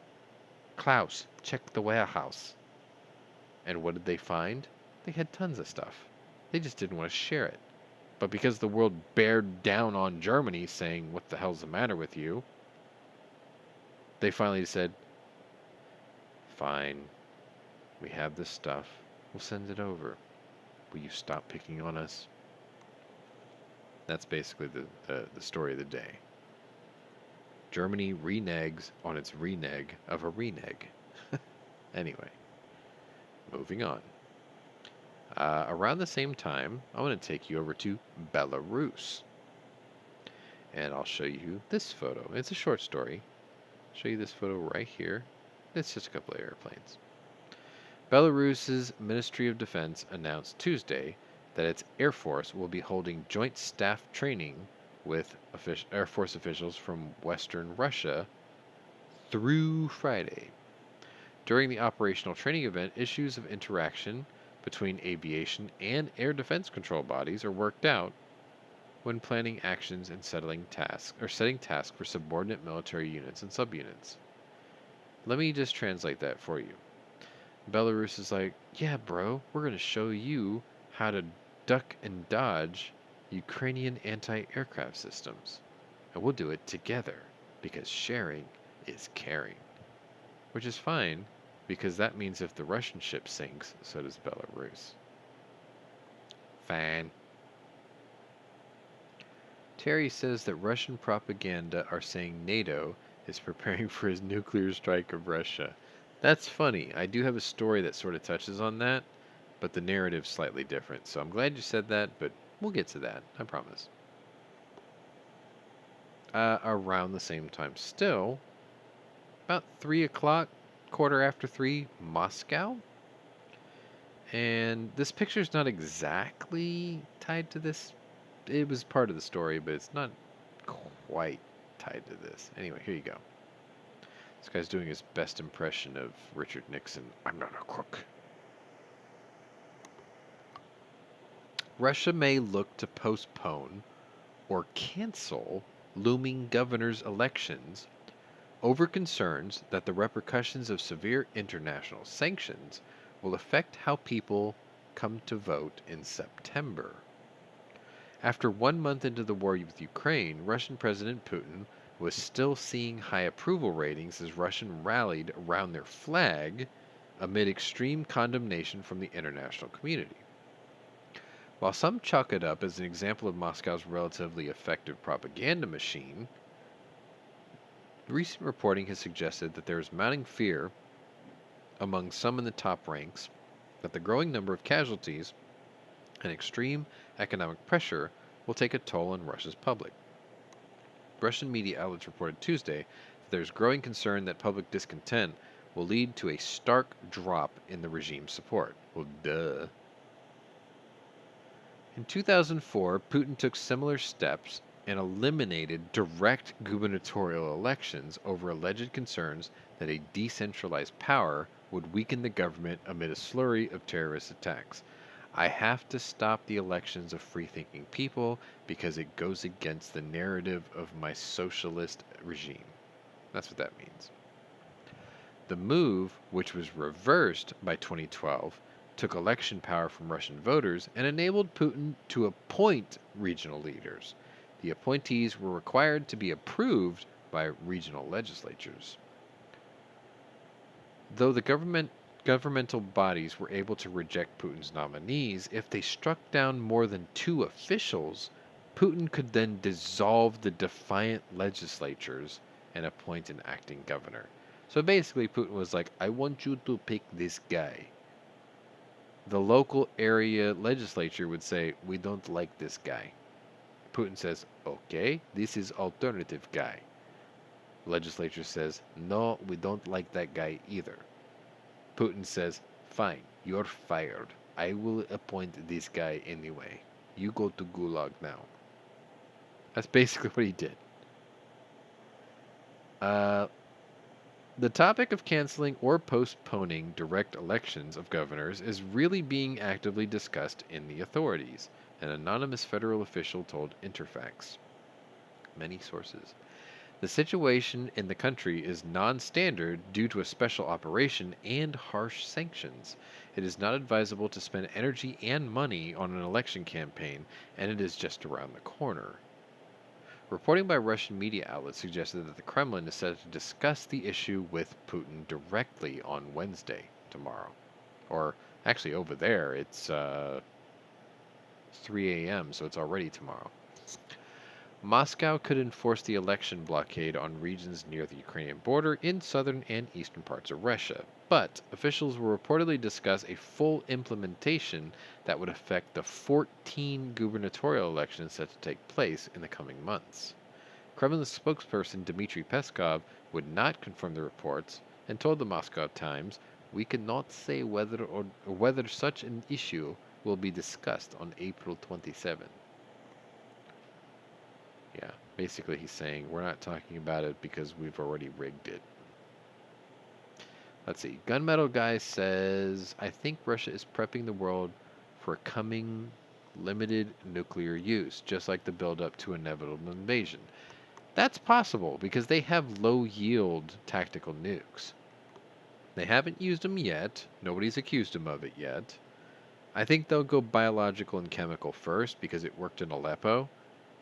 Klaus, check the warehouse. And what did they find? They had tons of stuff. They just didn't want to share it. But because the world bared down on Germany, saying, what the hell's the matter with you? They finally said, fine, we have this stuff. We'll send it over. Will you stop picking on us? That's basically the story of the day. Germany reneges on its renege of a renege. Anyway, moving on. Around the same time, I want to take you over to Belarus. And I'll show you this photo. It's a short story. I'll show you this photo right here. It's just a couple of airplanes. Belarus's Ministry of Defense announced Tuesday that its Air Force will be holding joint staff training with Air Force officials from Western Russia through Friday. During the operational training event, issues of interaction between aviation and air defense control bodies are worked out when planning actions and setting tasks for subordinate military units and subunits. Let me just translate that for you. Belarus is like, yeah, bro, we're going to show you how to duck and dodge Ukrainian anti-aircraft systems. And we'll do it together because sharing is caring. Which is fine because that means if the Russian ship sinks, so does Belarus. Fine. Terry says that Russian propaganda are saying NATO is preparing for his nuclear strike of Russia. That's funny. I do have a story that sort of touches on that, but the narrative's slightly different. So I'm glad you said that, but we'll get to that. I promise. Around the same time still, about 3 o'clock, quarter after 3, Moscow. And this picture's not exactly tied to this. It was part of the story, but it's not quite tied to this. Anyway, here you go. This guy's doing his best impression of Richard Nixon. I'm not a crook. Russia may look to postpone or cancel looming governor's elections over concerns that the repercussions of severe international sanctions will affect how people come to vote in September. After 1 month into the war with Ukraine, Russian President Putin was still seeing high approval ratings as Russia rallied around their flag amid extreme condemnation from the international community. While some chalk it up as an example of Moscow's relatively effective propaganda machine, recent reporting has suggested that there is mounting fear among some in the top ranks that the growing number of casualties and extreme economic pressure will take a toll on Russia's public. Russian media outlets reported Tuesday that there is growing concern that public discontent will lead to a stark drop in the regime's support. Well, duh. In 2004, Putin took similar steps and eliminated direct gubernatorial elections over alleged concerns that a decentralized power would weaken the government amid a slurry of terrorist attacks. I have to stop the elections of free-thinking people because it goes against the narrative of my socialist regime. That's what that means. The move, which was reversed by 2012, took election power from Russian voters and enabled Putin to appoint regional leaders. The appointees were required to be approved by regional legislatures. Though the governmental bodies were able to reject Putin's nominees, if they struck down more than 2 officials, Putin could then dissolve the defiant legislatures and appoint an acting governor. So basically, Putin was like, I want you to pick this guy. The local area legislature would say, we don't like this guy. Putin says, okay, this is alternative guy. Legislature says, no, we don't like that guy either. Putin says, fine, you're fired. I will appoint this guy anyway. You go to Gulag now. That's basically what he did. The topic of canceling or postponing direct elections of governors is really being actively discussed in the authorities, an anonymous federal official told Interfax. Many sources. The situation in the country is non standard due to a special operation and harsh sanctions. It is not advisable to spend energy and money on an election campaign, and it is just around the corner. Reporting by Russian media outlets suggested that the Kremlin is set to discuss the issue with Putin directly on Wednesday, tomorrow. Or actually, over there, it's 3 a.m., so it's already tomorrow. Moscow could enforce the election blockade on regions near the Ukrainian border in southern and eastern parts of Russia, but officials will reportedly discuss a full implementation that would affect the 14 gubernatorial elections set to take place in the coming months. Kremlin spokesperson Dmitry Peskov would not confirm the reports and told the Moscow Times, "We cannot say whether such an issue will be discussed on April 27." Yeah, basically he's saying we're not talking about it because we've already rigged it. Let's see. Gunmetal Guy says, I think Russia is prepping the world for coming limited nuclear use, just like the buildup to inevitable invasion. That's possible because they have low yield tactical nukes. They haven't used them yet. Nobody's accused them of it yet. I think they'll go biological and chemical first because it worked in Aleppo.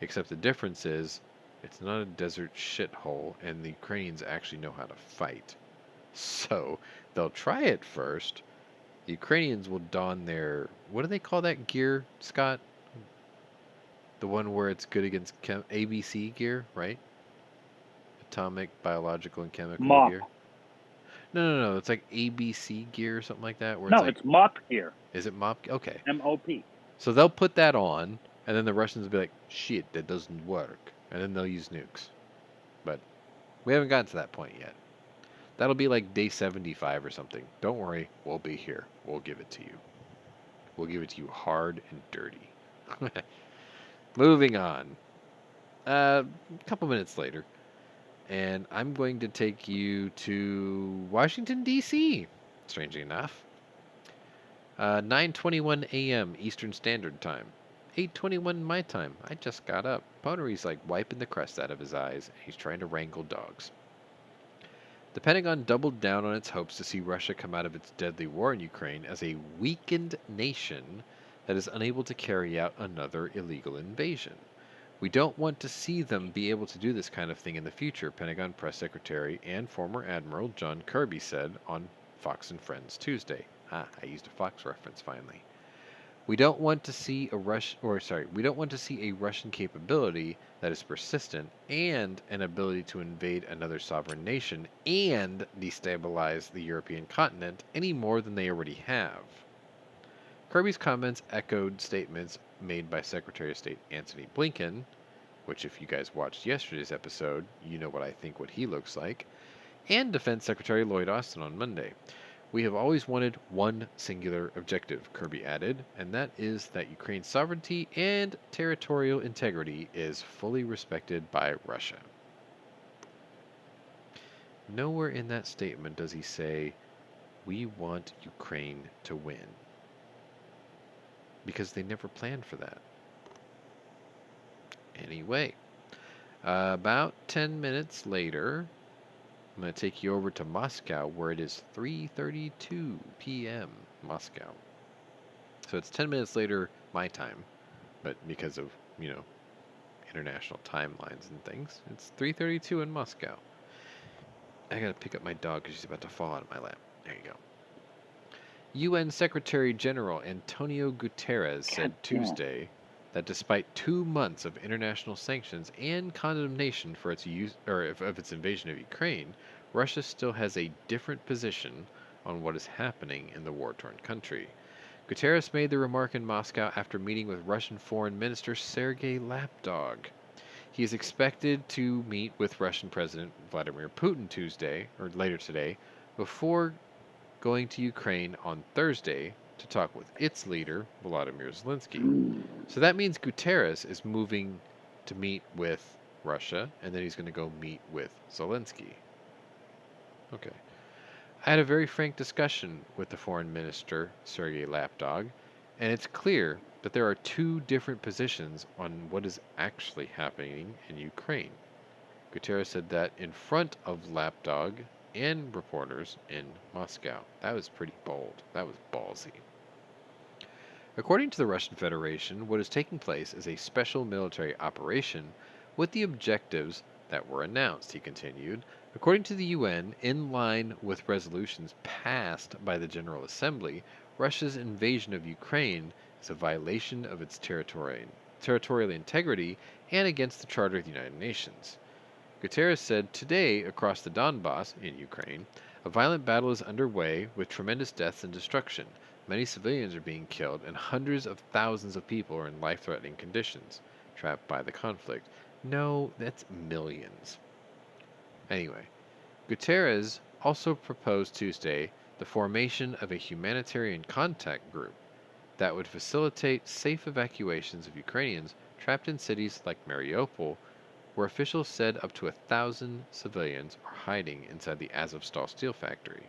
Except the difference is, it's not a desert shithole, and the Ukrainians actually know how to fight. So, they'll try it first. The Ukrainians will don their... What do they call that gear, Scott? The one where it's good against ABC gear, right? Atomic, biological, and chemical Mop. gear. No. It's like ABC gear or something like that. Where No, it's like, it's mop gear. Is it MOP? Okay. M-O-P. So they'll put that on, and then the Russians will be like, shit, that doesn't work. And then they'll use nukes. But we haven't gotten to that point yet. That'll be like day 75 or something. Don't worry, we'll be here. We'll give it to you. We'll give it to you hard and dirty. Moving on. A couple minutes later. And I'm going to take you to Washington, D.C., strangely enough. 9:21 a.m. Eastern Standard Time. 8:21 my time. I just got up. Pwnery's like wiping the crust out of his eyes, and he's trying to wrangle dogs. The Pentagon doubled down on its hopes to see Russia come out of its deadly war in Ukraine as a weakened nation that is unable to carry out another illegal invasion. We don't want to see them be able to do this kind of thing in the future, Pentagon Press Secretary and former Admiral John Kirby said on Fox and Friends Tuesday. I used a Fox reference finally. We don't want to see a Russian capability that is persistent and an ability to invade another sovereign nation and destabilize the European continent any more than they already have. Kirby's comments echoed statements made by Secretary of State Antony Blinken, which if you guys watched yesterday's episode, you know what he looks like, and Defense Secretary Lloyd Austin on Monday. We have always wanted one singular objective, Kirby added, and that is that Ukraine's sovereignty and territorial integrity is fully respected by Russia. Nowhere in that statement does he say, we want Ukraine to win. Because they never planned for that. Anyway, about 10 minutes later, I'm going to take you over to Moscow, where it is 3:32 p.m. Moscow. So it's 10 minutes later my time, but because of, international timelines and things, it's 3:32 in Moscow. I got to pick up my dog because she's about to fall out of my lap. There you go. UN Secretary General Antonio Guterres said Tuesday that despite 2 months of international sanctions and condemnation for its its invasion of Ukraine, Russia still has a different position on what is happening in the war-torn country. Guterres made the remark in Moscow after meeting with Russian Foreign Minister Sergei Lapdog. He is expected to meet with Russian President Vladimir Putin later today, before going to Ukraine on Thursday to talk with its leader, Volodymyr Zelensky. So that means Guterres is moving to meet with Russia, and then he's going to go meet with Zelensky. Okay. I had a very frank discussion with the foreign minister, Sergei Lapdog, and it's clear that there are two different positions on what is actually happening in Ukraine. Guterres said that in front of Lapdog and reporters in Moscow. That was pretty bold. That was ballsy. According to the Russian Federation, what is taking place is a special military operation with the objectives that were announced, he continued. According to the UN, in line with resolutions passed by the General Assembly, Russia's invasion of Ukraine is a violation of its territorial integrity and against the Charter of the United Nations. Guterres said today across the Donbass, in Ukraine, a violent battle is underway with tremendous deaths and destruction. Many civilians are being killed, and hundreds of thousands of people are in life threatening conditions, trapped by the conflict. No, that's millions. Anyway, Guterres also proposed Tuesday the formation of a humanitarian contact group that would facilitate safe evacuations of Ukrainians trapped in cities like Mariupol, where officials said up to 1,000 civilians are hiding inside the Azovstal steel factory.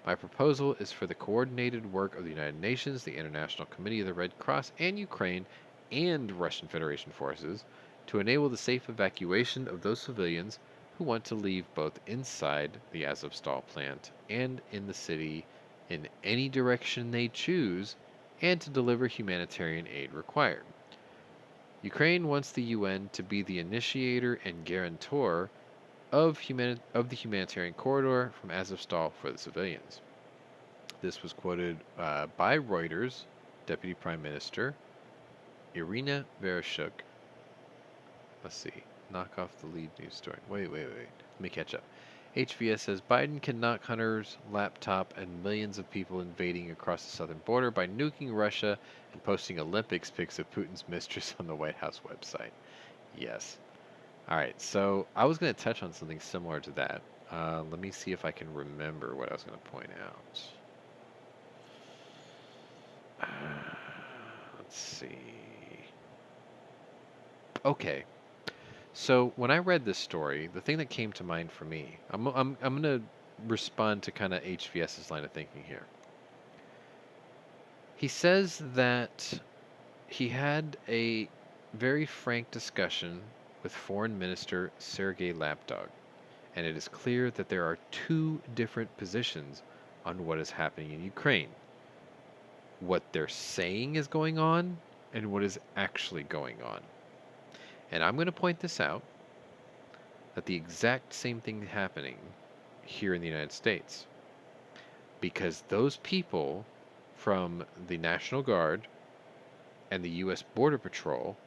My proposal is for the coordinated work of the United Nations, the International Committee of the Red Cross, and Ukraine and Russian Federation forces to enable the safe evacuation of those civilians who want to leave both inside the Azovstal plant and in the city in any direction they choose, and to deliver humanitarian aid required. Ukraine wants the UN to be the initiator and guarantor of the humanitarian corridor from Azovstal for the civilians. This was quoted by Reuters, Deputy Prime Minister Irina Vereshchuk. Let's see. Knock off the lead news story. Wait. Let me catch up. HVS says Biden can knock Hunter's laptop and millions of people invading across the southern border by nuking Russia and posting Olympics pics of Putin's mistress on the White House website. Yes. All right, so I was going to touch on something similar to that. Let me see if I can remember what I was going to point out. Let's see. Okay. So when I read this story, the thing that came to mind for me, I'm going to respond to kind of HVS's line of thinking here. He says that he had a very frank discussion with Foreign Minister Sergei Lapdog, and it is clear that there are two different positions on what is happening in Ukraine. What they're saying is going on, and what is actually going on. And I'm going to point this out, that the exact same thing is happening here in the United States. Because those people from the National Guard and the U.S. Border Patrol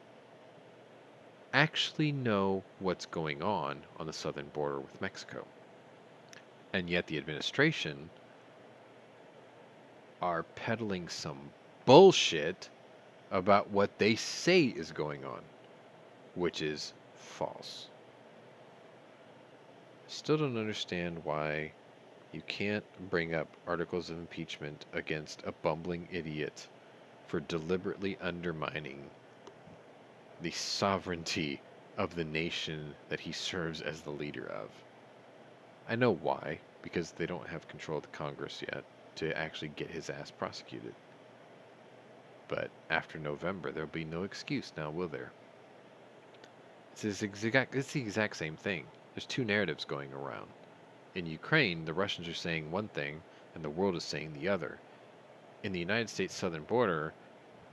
actually know what's going on the southern border with Mexico. And yet the administration are peddling some bullshit about what they say is going on, which is false. Still don't understand why you can't bring up articles of impeachment against a bumbling idiot for deliberately undermining the sovereignty of the nation that he serves as the leader of. I know why, because they don't have control of the Congress yet to actually get his ass prosecuted. But after November, there'll be no excuse now, will there? It's the exact same thing. There's two narratives going around. In Ukraine, the Russians are saying one thing, and the world is saying the other. In the United States southern border,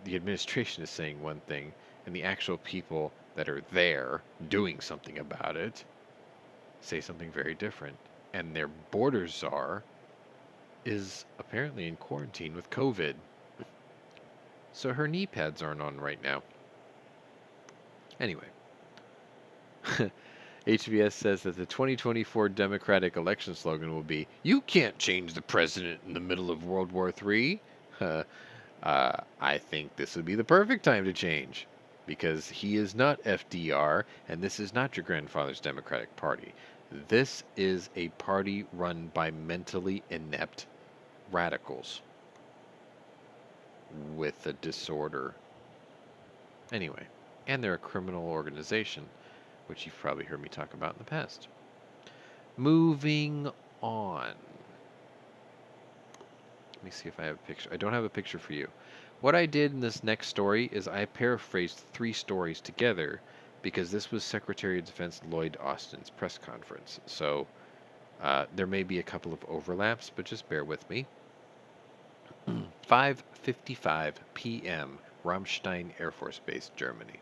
the administration is saying one thing, and the actual people that are there doing something about it say something very different. And their border czar is apparently in quarantine with COVID. So her knee pads aren't on right now. Anyway. HBS says that the 2024 Democratic election slogan will be, "You can't change the president in the middle of World War III." I think this would be the perfect time to change, because he is not FDR, and this is not your grandfather's Democratic Party. This is a party run by mentally inept radicals with a disorder. Anyway, and they're a criminal organization, which you've probably heard me talk about in the past. Moving on. Let me see if I have a picture. I don't have a picture for you. What I did in this next story is I paraphrased 3 stories together because this was Secretary of Defense Lloyd Austin's press conference. So there may be a couple of overlaps, but just bear with me. 5:55 p.m. Ramstein Air Force Base, Germany.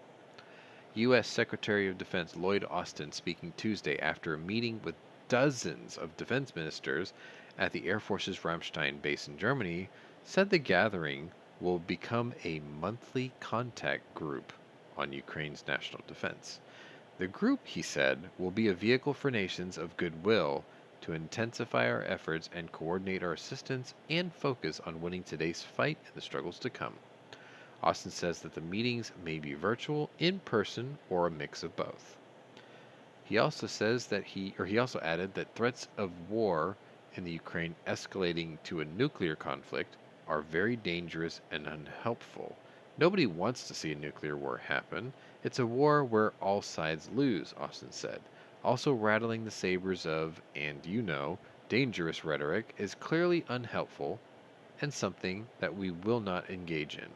U.S. Secretary of Defense Lloyd Austin speaking Tuesday after a meeting with dozens of defense ministers at the Air Force's Ramstein base in Germany said the gathering will become a monthly contact group on Ukraine's national defense. The group, he said, will be a vehicle for nations of goodwill to intensify our efforts and coordinate our assistance and focus on winning today's fight and the struggles to come. Austin says that the meetings may be virtual, in person, or a mix of both. He also says that he also added that threats of war in the Ukraine escalating to a nuclear conflict are very dangerous and unhelpful. Nobody wants to see a nuclear war happen. It's a war where all sides lose, Austin said. Also rattling the sabers of, and dangerous rhetoric is clearly unhelpful and something that we will not engage in.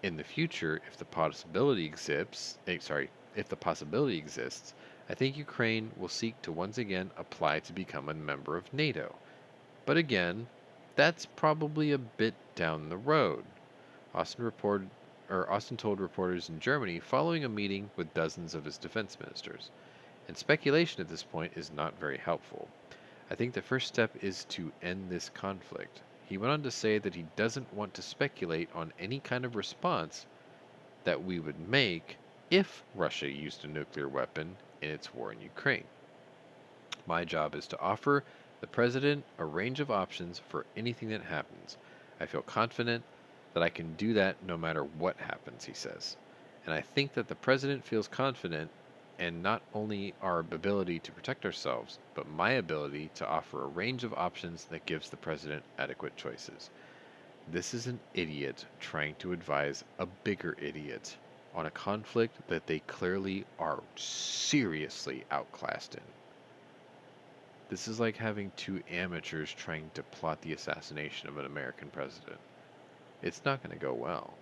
In the future, if the possibility exists, I think Ukraine will seek to once again apply to become a member of NATO. But again, that's probably a bit down the road. Austin told reporters in Germany following a meeting with dozens of his defense ministers. And speculation at this point is not very helpful. I think the first step is to end this conflict. He went on to say that he doesn't want to speculate on any kind of response that we would make if Russia used a nuclear weapon in its war in Ukraine. My job is to offer the president a range of options for anything that happens. I feel confident that I can do that no matter what happens, he says. And I think that the president feels confident in not only our ability to protect ourselves, but my ability to offer a range of options that gives the president adequate choices. This is an idiot trying to advise a bigger idiot on a conflict that they clearly are seriously outclassed in. This is like having 2 amateurs trying to plot the assassination of an American president. It's not going to go well.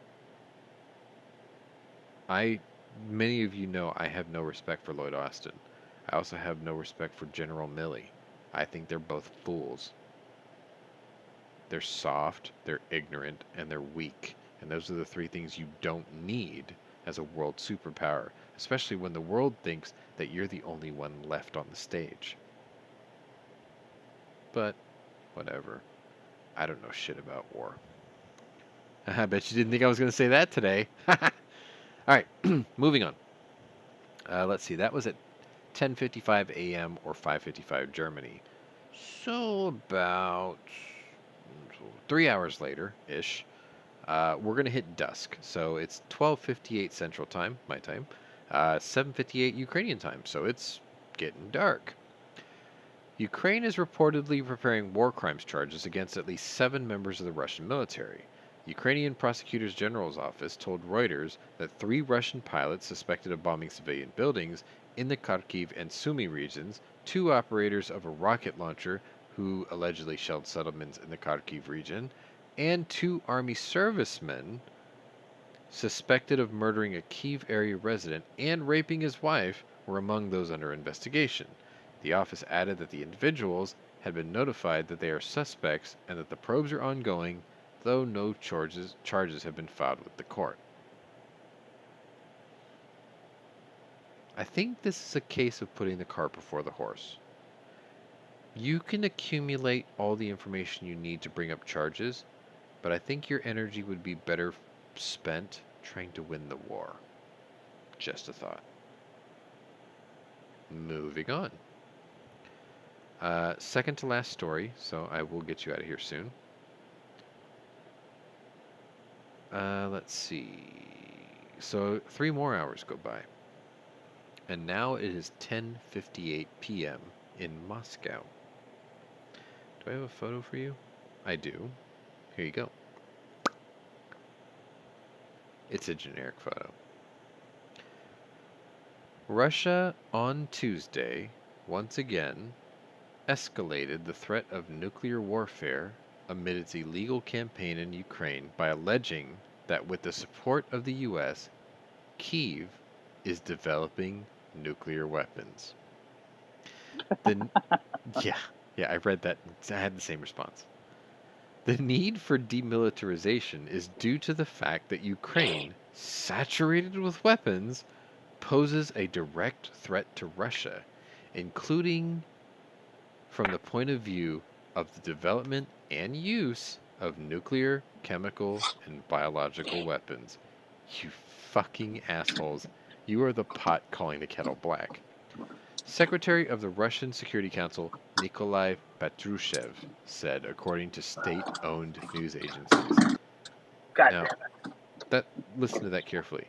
Many of you know I have no respect for Lloyd Austin. I also have no respect for General Milley. I think they're both fools. They're soft, they're ignorant, and they're weak. And those are the 3 things you don't need as a world superpower, especially when the world thinks that you're the only one left on the stage. But, whatever. I don't know shit about war. I bet you didn't think I was going to say that today. Alright, moving on. Let's see, that was at 10:55 a.m. or 5:55 Germany. So about 3 hours later-ish, we're going to hit dusk. So it's 12:58 Central Time, my time, 7:58 Ukrainian time, so it's getting dark. Ukraine is reportedly preparing war crimes charges against at least 7 members of the Russian military. Ukrainian Prosecutor's General's office told Reuters that 3 Russian pilots suspected of bombing civilian buildings in the Kharkiv and Sumy regions, 2 operators of a rocket launcher who allegedly shelled settlements in the Kharkiv region, and 2 army servicemen suspected of murdering a Kyiv area resident and raping his wife were among those under investigation. The office added that the individuals had been notified that they are suspects and that the probes are ongoing, though no charges have been filed with the court. I think this is a case of putting the cart before the horse. You can accumulate all the information you need to bring up charges, but I think your energy would be better spent trying to win the war. Just a thought. Moving on. Second to last story, so I will get you out of here soon. Let's see. So 3 more hours go by. And now it is 10:58 p.m. in Moscow. Do I have a photo for you? I do. Here you go. It's a generic photo. Russia on Tuesday, once again, escalated the threat of nuclear warfare amid its illegal campaign in Ukraine by alleging that with the support of the U.S., Kyiv is developing nuclear weapons. Yeah, I read that. I had the same response. The need for demilitarization is due to the fact that Ukraine, saturated with weapons, poses a direct threat to Russia, including from the point of view of the development and use of nuclear, chemical, and biological weapons. You fucking assholes. You are the pot calling the kettle black. Secretary of the Russian Security Council, Nikolai Patrushev, said, according to state-owned news agencies. God Now, damn it. listen to that carefully.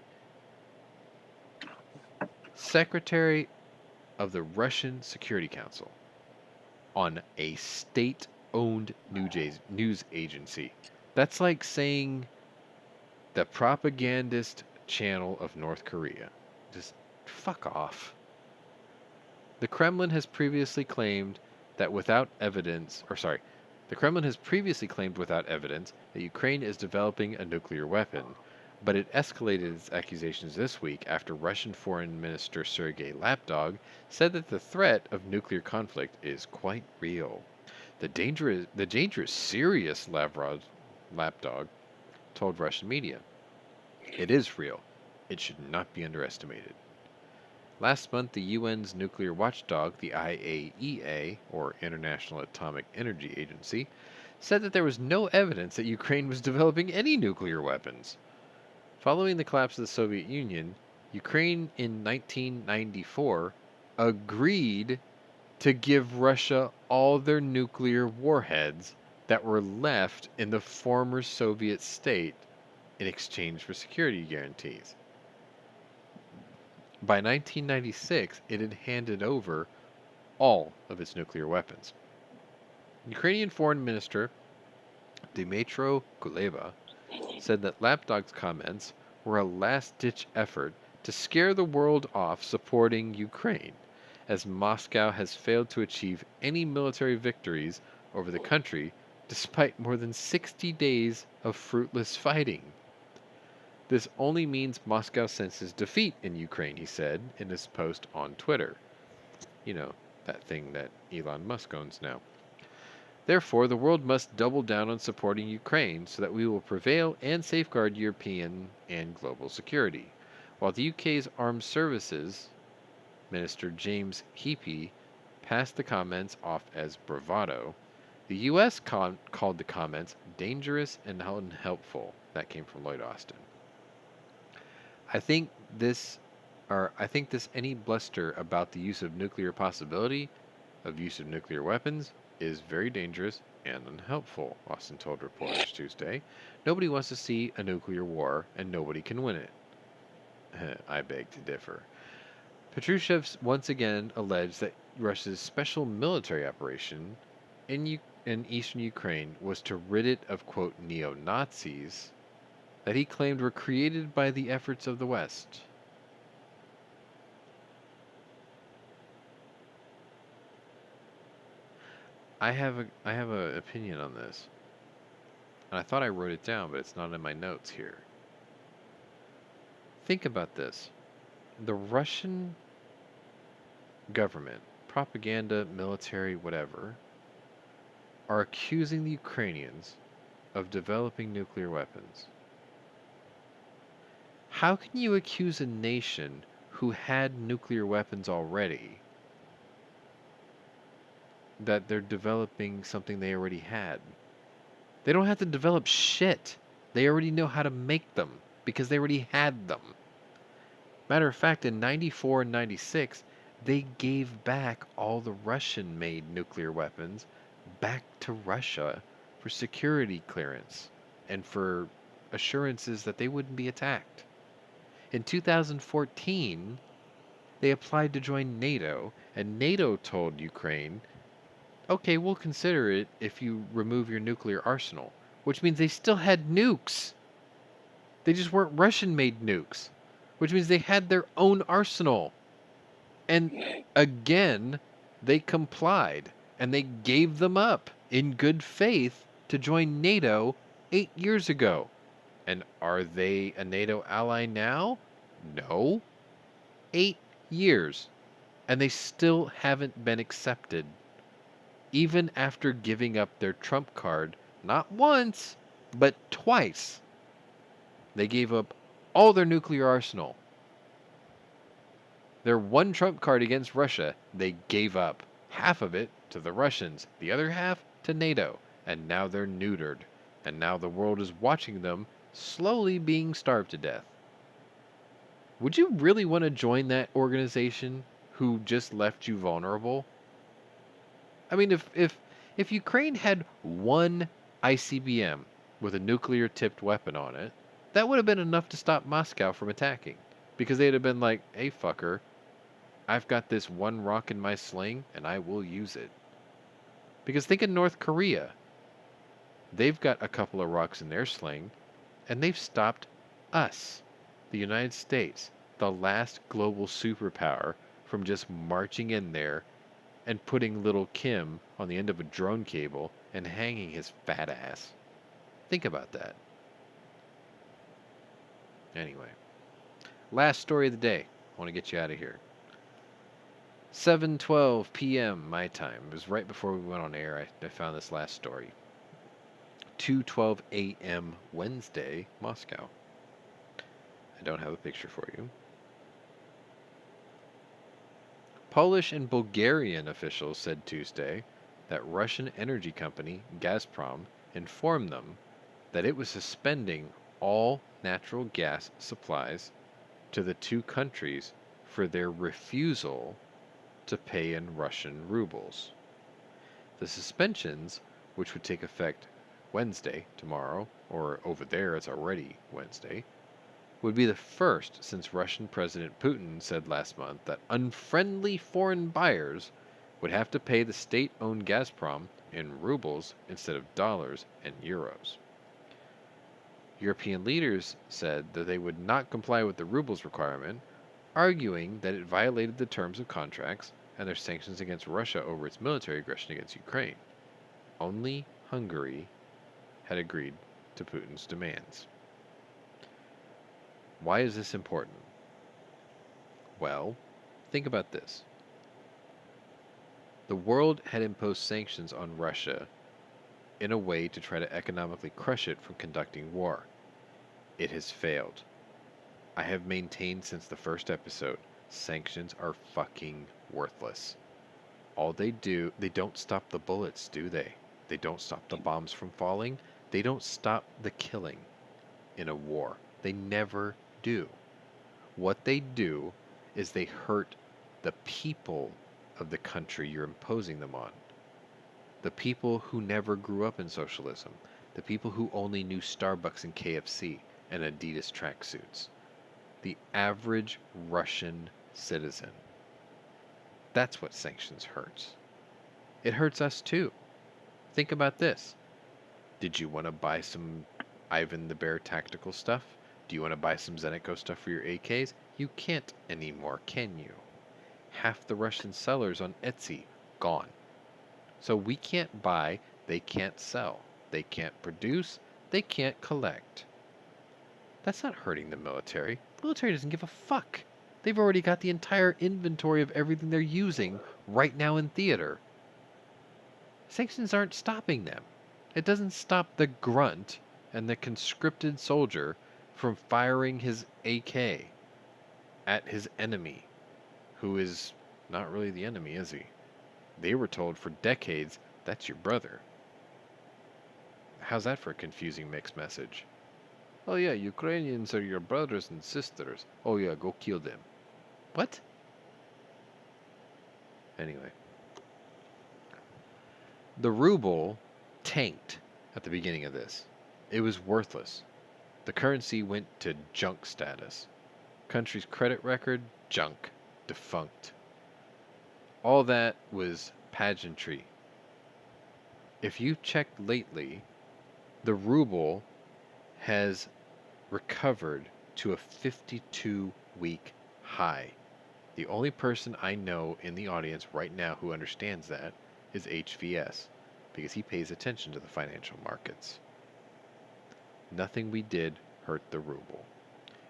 Secretary of the Russian Security Council on a state-owned news agency. That's like saying the propagandist channel of North Korea. Just fuck off. The Kremlin has previously claimed that without evidence that Ukraine is developing a nuclear weapon, but it escalated its accusations this week after Russian Foreign Minister Sergei Lapdog said that the threat of nuclear conflict is quite real. The danger is serious, Lapdog told Russian media. It is real. It should not be underestimated. Last month, the UN's nuclear watchdog, the IAEA, or International Atomic Energy Agency, said that there was no evidence that Ukraine was developing any nuclear weapons. Following the collapse of the Soviet Union, Ukraine in 1994 agreed to give Russia all their nuclear warheads that were left in the former Soviet state in exchange for security guarantees. By 1996, it had handed over all of its nuclear weapons. Ukrainian Foreign Minister Dmytro Kuleba said that Lapdog's comments were a last-ditch effort to scare the world off supporting Ukraine, as Moscow has failed to achieve any military victories over the country despite more than 60 days of fruitless fighting. This only means Moscow senses defeat in Ukraine, he said in his post on Twitter. You know, that thing that Elon Musk owns now. Therefore, the world must double down on supporting Ukraine so that we will prevail and safeguard European and global security. While the UK's Armed Services Minister James Heappey passed the comments off as bravado, the US called the comments dangerous and unhelpful. That came from Lloyd Austin. I think this any bluster about the use of nuclear weapons is very dangerous and unhelpful, Austin told reporters Tuesday. Nobody wants to see a nuclear war, and nobody can win it. I beg to differ. Patrushev once again alleged that Russia's special military operation in eastern Ukraine was to rid it of, quote, neo-Nazis that he claimed were created by the efforts of the West. I have an opinion on this. And I thought I wrote it down, but it's not in my notes here. Think about this. The Russian government, propaganda, military, whatever, are accusing the Ukrainians of developing nuclear weapons. How can you accuse a nation who had nuclear weapons already that they're developing something they already had? They don't have to develop shit. They already know how to make them because they already had them. Matter of fact, in 94 and 96, they gave back all the Russian-made nuclear weapons back to Russia for security clearance and for assurances that they wouldn't be attacked. In 2014, they applied to join NATO, and NATO told Ukraine, okay, we'll consider it if you remove your nuclear arsenal, which means they still had nukes. They just weren't Russian-made nukes, which means they had their own arsenal. And again, they complied. And they gave them up in good faith to join NATO 8 years ago. And are they a NATO ally now? No. 8 years. And they still haven't been accepted. Even after giving up their trump card, not once, but twice. They gave up all their nuclear arsenal. Their one trump card against Russia, they gave up. Half of it to the Russians, the other half to NATO. And now they're neutered. And now the world is watching them slowly being starved to death. Would you really want to join that organization who just left you vulnerable? I mean, if Ukraine had one ICBM with a nuclear-tipped weapon on it, that would have been enough to stop Moscow from attacking. Because they'd have been like, hey, fucker, I've got this one rock in my sling, and I will use it. Because think of North Korea. They've got a couple of rocks in their sling, and they've stopped us, the United States, the last global superpower, from just marching in there and putting little Kim on the end of a drone cable and hanging his fat ass. Think about that. Anyway, last story of the day. I want to get you out of here. 7:12 p.m. my time. It was right before we went on air. I found this last story. 2:12 a.m. Wednesday, Moscow. I don't have a picture for you. Polish and Bulgarian officials said Tuesday that Russian energy company Gazprom informed them that it was suspending all natural gas supplies to the two countries for their refusal to pay in Russian rubles. The suspensions, which would take effect Wednesday, tomorrow, or over there it's already Wednesday, would be the first since Russian President Putin said last month that unfriendly foreign buyers would have to pay the state-owned Gazprom in rubles instead of dollars and euros. European leaders said that they would not comply with the rubles requirement, arguing that it violated the terms of contracts and their sanctions against Russia over its military aggression against Ukraine. Only Hungary had agreed to Putin's demands. Why is this important? Well, think about this. The world had imposed sanctions on Russia in a way to try to economically crush it from conducting war. It has failed. I have maintained since the first episode, sanctions are fucking worthless. All they do, they don't stop the bullets, do they? They don't stop the bombs from falling. They don't stop the killing in a war. They never do. What they do is they hurt the people of the country you're imposing them on. The people who never grew up in socialism. The people who only knew Starbucks and KFC and Adidas tracksuits. The average Russian citizen. That's what sanctions hurts. It hurts us too. Think about this. Did you want to buy some Ivan the Bear tactical stuff? Do you want to buy some Zenitco stuff for your AKs? You can't anymore, can you? Half the Russian sellers on Etsy, gone. So we can't buy, they can't sell. They can't produce, they can't collect. That's not hurting the military. The military doesn't give a fuck. They've already got the entire inventory of everything they're using right now in theater. Sanctions aren't stopping them. It doesn't stop the grunt and the conscripted soldier from firing his AK at his enemy, who is not really the enemy, is he? They were told for decades, that's your brother. How's that for a confusing mixed message? Oh yeah, Ukrainians are your brothers and sisters. Oh yeah, go kill them. What? Anyway. The ruble tanked at the beginning of this. It was worthless. The currency went to junk status. Country's credit record, junk, defunct. All that was pageantry. If you've checked lately, the ruble has recovered to a 52-week high. The only person I know in the audience right now who understands that is HVS, because he pays attention to the financial markets. Nothing we did hurt the ruble.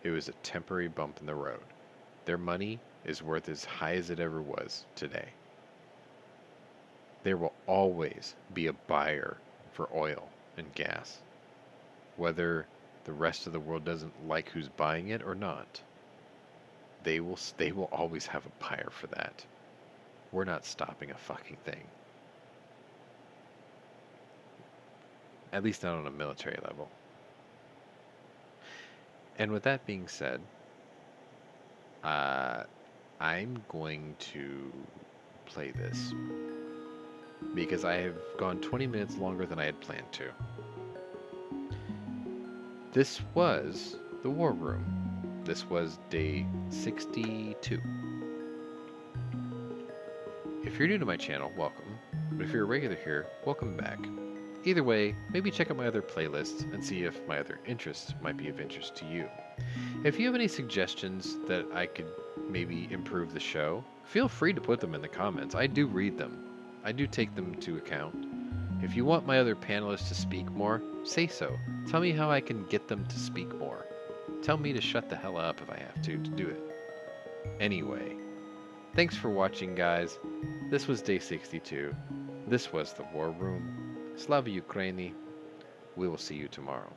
It was a temporary bump in the road. Their money is worth as high as it ever was today. There will always be a buyer for oil and gas, whether the rest of the world doesn't like who's buying it or not. They will always have a buyer for that. We're not stopping a fucking thing. At least not on a military level. And with that being said, I'm going to play this because I have gone 20 minutes longer than I had planned to. This was the War Room. This was day 62. If you're new to my channel, welcome. But if you're a regular here, welcome back. Either way, maybe check out my other playlists and see if my other interests might be of interest to you. If you have any suggestions that I could maybe improve the show, feel free to put them in the comments. I do read them. I do take them into account. If you want my other panelists to speak more, say so. Tell me how I can get them to speak more. Tell me to shut the hell up if I have to do it. Anyway, thanks for watching, guys. This was day 62. This was the War Room. Slava Ukraini. We will see you tomorrow.